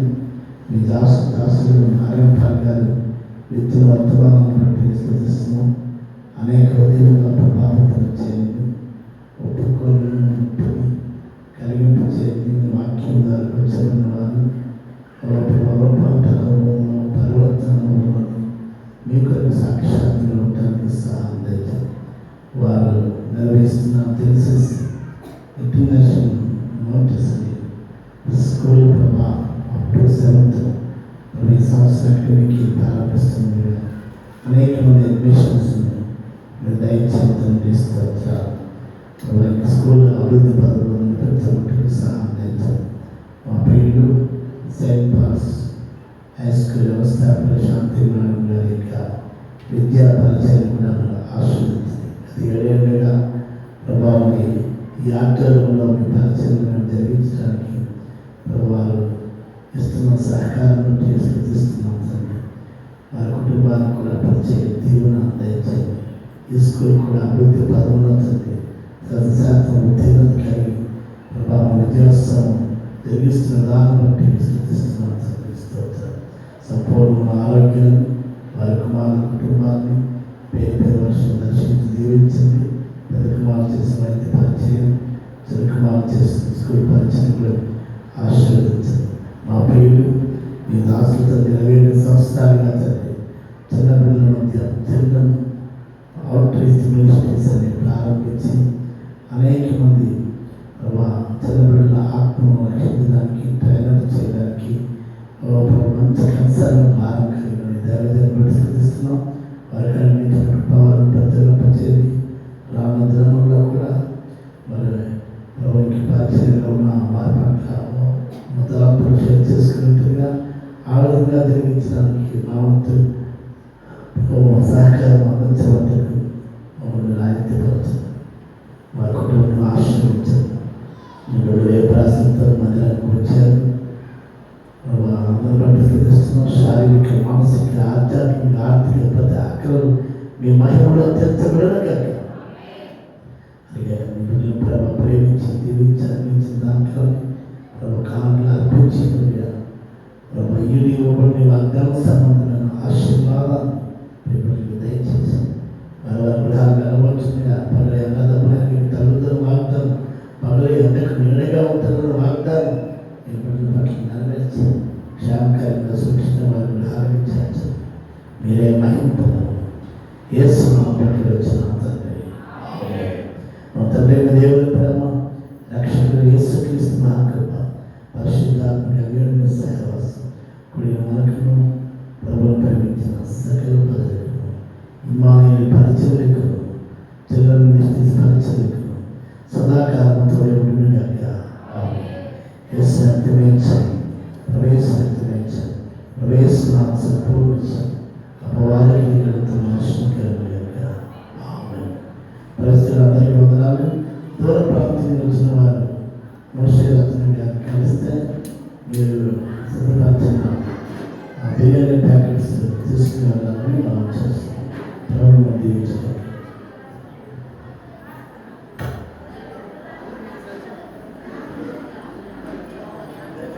మీ దాసులు నారాయణ గారు విత్తుల వర్తమానం బట్టి స్థుతిస్తున్నాం. అనేక ఉదయంలో ప్రభావితం చేయండి. ఒప్పుకోలను కలిగింపు చేయండి. వాక్యం ద్వారా వచ్చిన వారు పరివర్తనలో మీకు సాక్షాత్తులు ఉండడానికి సహాయం చేయండి. వారు నిర్వహిస్తున్న తెలిసేసి ఇంటర్నేషనల్ నోటీస్ అని స్కూల్ ప్రభా అప్ టు 7th ఈ సంవత్సరానికి ప్రారంభిస్తుంది. అనేక మంది అడ్మిషన్స్ మీరు దయచేసి ఇస్తారు. వారికి స్కూల్ అభివృద్ధి పథకంలో ప్రతి ఒక్కరికి సహాయం చేస్తారు. మా ప్రియులు సెయింట్ పాల్స్ హై స్కూల్ వ్యవస్థాపన శాంతి నారాయణ గారి యొక్క విద్యా పరిచయం కూడా ఆశీర్వదించింది. అది 7 ఏళ్ళుగా ప్రభావం ఈ ఆధ్వర్యంలో మీ పరిచయం జరిగించడానికి వారు ఇస్తున్న సహకారం స్థుతిస్తున్నాం తండ్రి. వారి కుటుంబానికి కూడా ప్రత్యేక దీవెన దయచేయండి. ఈ స్కూల్ కూడా అభివృద్ధి పదంలో తండ్రి 100% ఉత్తీర్ణత కలిగి ప్రభావం విద్యోత్సవం జరిగిస్తున్న దాన్ని బట్టి స్థుతిస్తున్నాం తండ్రి. స్తోత్రం. సంపూర్ణ ఆరోగ్యాన్ని వారి కుమారుల కుటుంబాన్ని పేరు వర్షం దర్శించి దీవించండి. పెద్ద కుమారు చేసిన వైద్య పరిచయం, చిన్న కుమారు చేసిన స్కూల్ పరిచయం కూడా ఆశీర్వదించండి. మా ప్రియులు మీ దాసులతో 27 సంవత్సరాలుగా తండ్రి చిన్న పిల్లల మధ్య చిల్డ్రన్ అవుట్ రీచ్ మినిస్ట్రీస్ అని ప్రారంభించి అనేక మంది చిన్న పిల్లల ఆత్మను రక్షించడానికి, ట్రైనర్ చేయడానికి మంచి కన్సర్న్ భారం కలిగిన దేవతను బట్టి స్థుతిస్తున్నాం. వారికి అన్ని పవర్ ప్రతిరూపచేది రానున్న దినంలో కూడా మరి ప్రభుకి పరిచయంలో ఉన్న వారి పట్ల తలంపులు షేర్ చేసుకున్నట్టుగా ఆ విధంగా జరిగించడానికి నా వంతు సహకారం అందించబట్టకు మమ్మల్ని రాయితీపరచండి. మా కుటుంబం ఆశ్రయించండి. మీరు ఏ ప్రాసంతో మందిరానికి వచ్చారు అందరూ బట్టి స్థితిస్తున్నాం. శారీరక, మానసిక, ఆధ్యాత్మిక, ఆర్థిక ప్రతి ఆకలి మీ మహిమలో తీర్చబడిన కాక అలాగే మీరు ప్రేమించి దీవించి అందించిన దాంట్లో కాలంలో అర్పించినట్టుగా ఈడు ఇవ్వబడిన వాగ్దాన సంబంధమైన ఆశీర్వాదాన్ని దయచేసి వారి గృహాలు నిలబడుతుందిగా పగల ఎండదబ్బులకి తల్లుదల వాగ్దానం, పగల ఎండకు నీడగా ఉంటుందన్న వాగ్దానం ఇప్పటి పట్ల నెరవేర్చి క్షేమకరంగా సూచించిన వారి గృహాలు ఇచ్చారు. మీరే మహిమ పొందాలి. యేసు నామములో వచ్చిన తండ్రి. మా తండ్రి దేవుని ప్రేమ, రక్షకుడు యేసుక్రీస్తు మహాకృప, పరిశుద్ధాత్మక అన్యోన్య సహవాసం కుడి మనకును ప్రభువును ప్రేమించిన సకల ప్రజలకు, ఇమ్మానుయేలు పరిచర్యకును, చిల్డ్రన్ మినిస్ట్రీస్ పరిచర్యకును సదాకాలంతో ఉండుగాక. యేసు అర్థమేంచండి, ప్రవేశించండి, ప్రవేశనామ సంపూర్ణించండి. అపవాదికి నాశనకరముగాక. ఆమేన్. ప్రజలందరికీ వందనాలు. దూర ప్రాంతం వచ్చిన వారు మనుష్యులను కలిస్తే మీరు సిద్ధపరిచిన బిర్యానీ ప్యాకెట్స్ తీసుకుని వెళ్ళాలని మనం చేస్తాం. ప్రభు దీవించగలరు.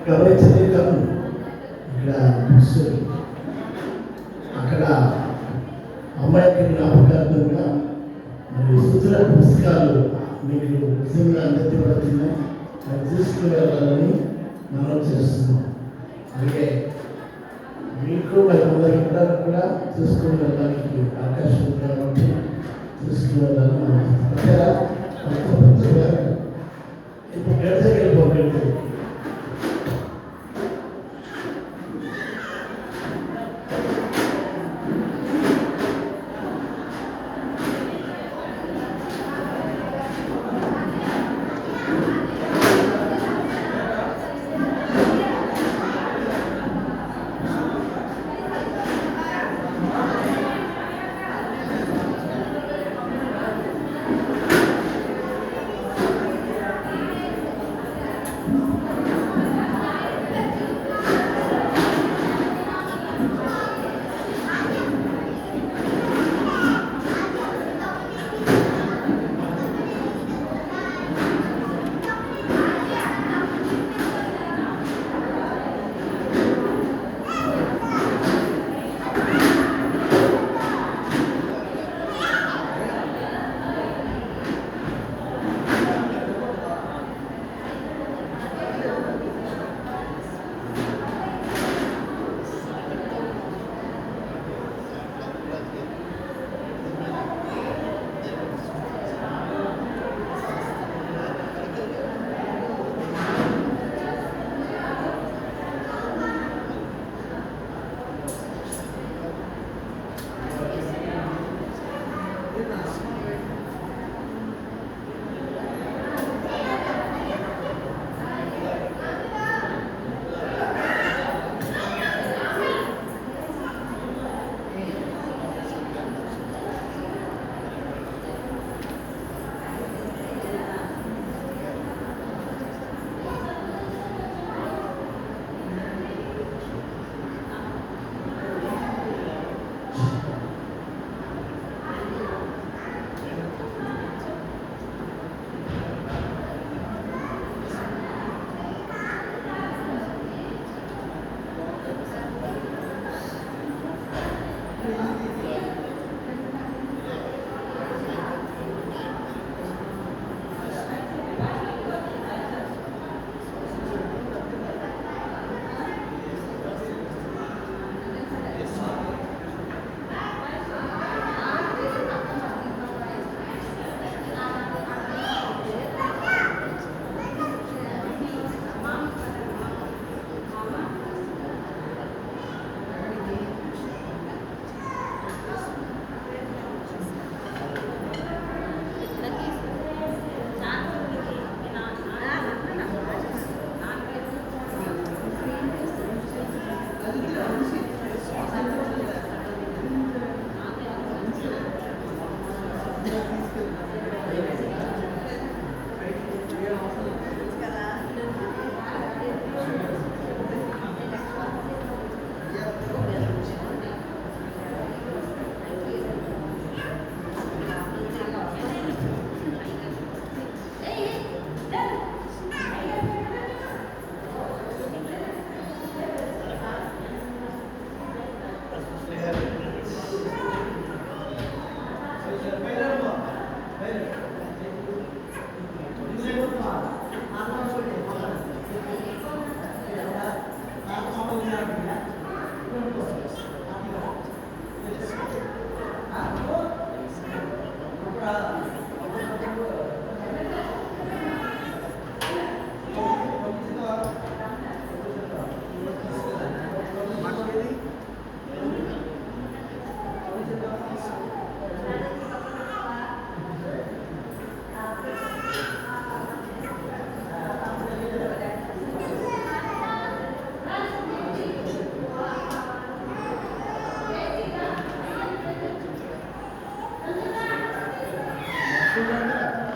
గమనించలేదు కాదు ఇక్కడ అక్కడ అమ్మాయికి జ్ఞాపకార్థంగా మరి స్థుతుల పుస్తకాలు మీకు నిజంగా అందించబడుతున్నాయి. అది తీసుకువెళ్ళాలని మనం చేస్తున్నాం. అలాగే మీకు మరి అందరికీ కూడా తీసుకుని వెళ్ళడానికి అవకాశం ఉంది కాబట్టి తీసుకుని వెళ్ళాలని మనం ఇప్పుడు గడిచకి వెళ్ళిపోగలిగితే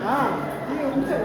हाँ ये उनसे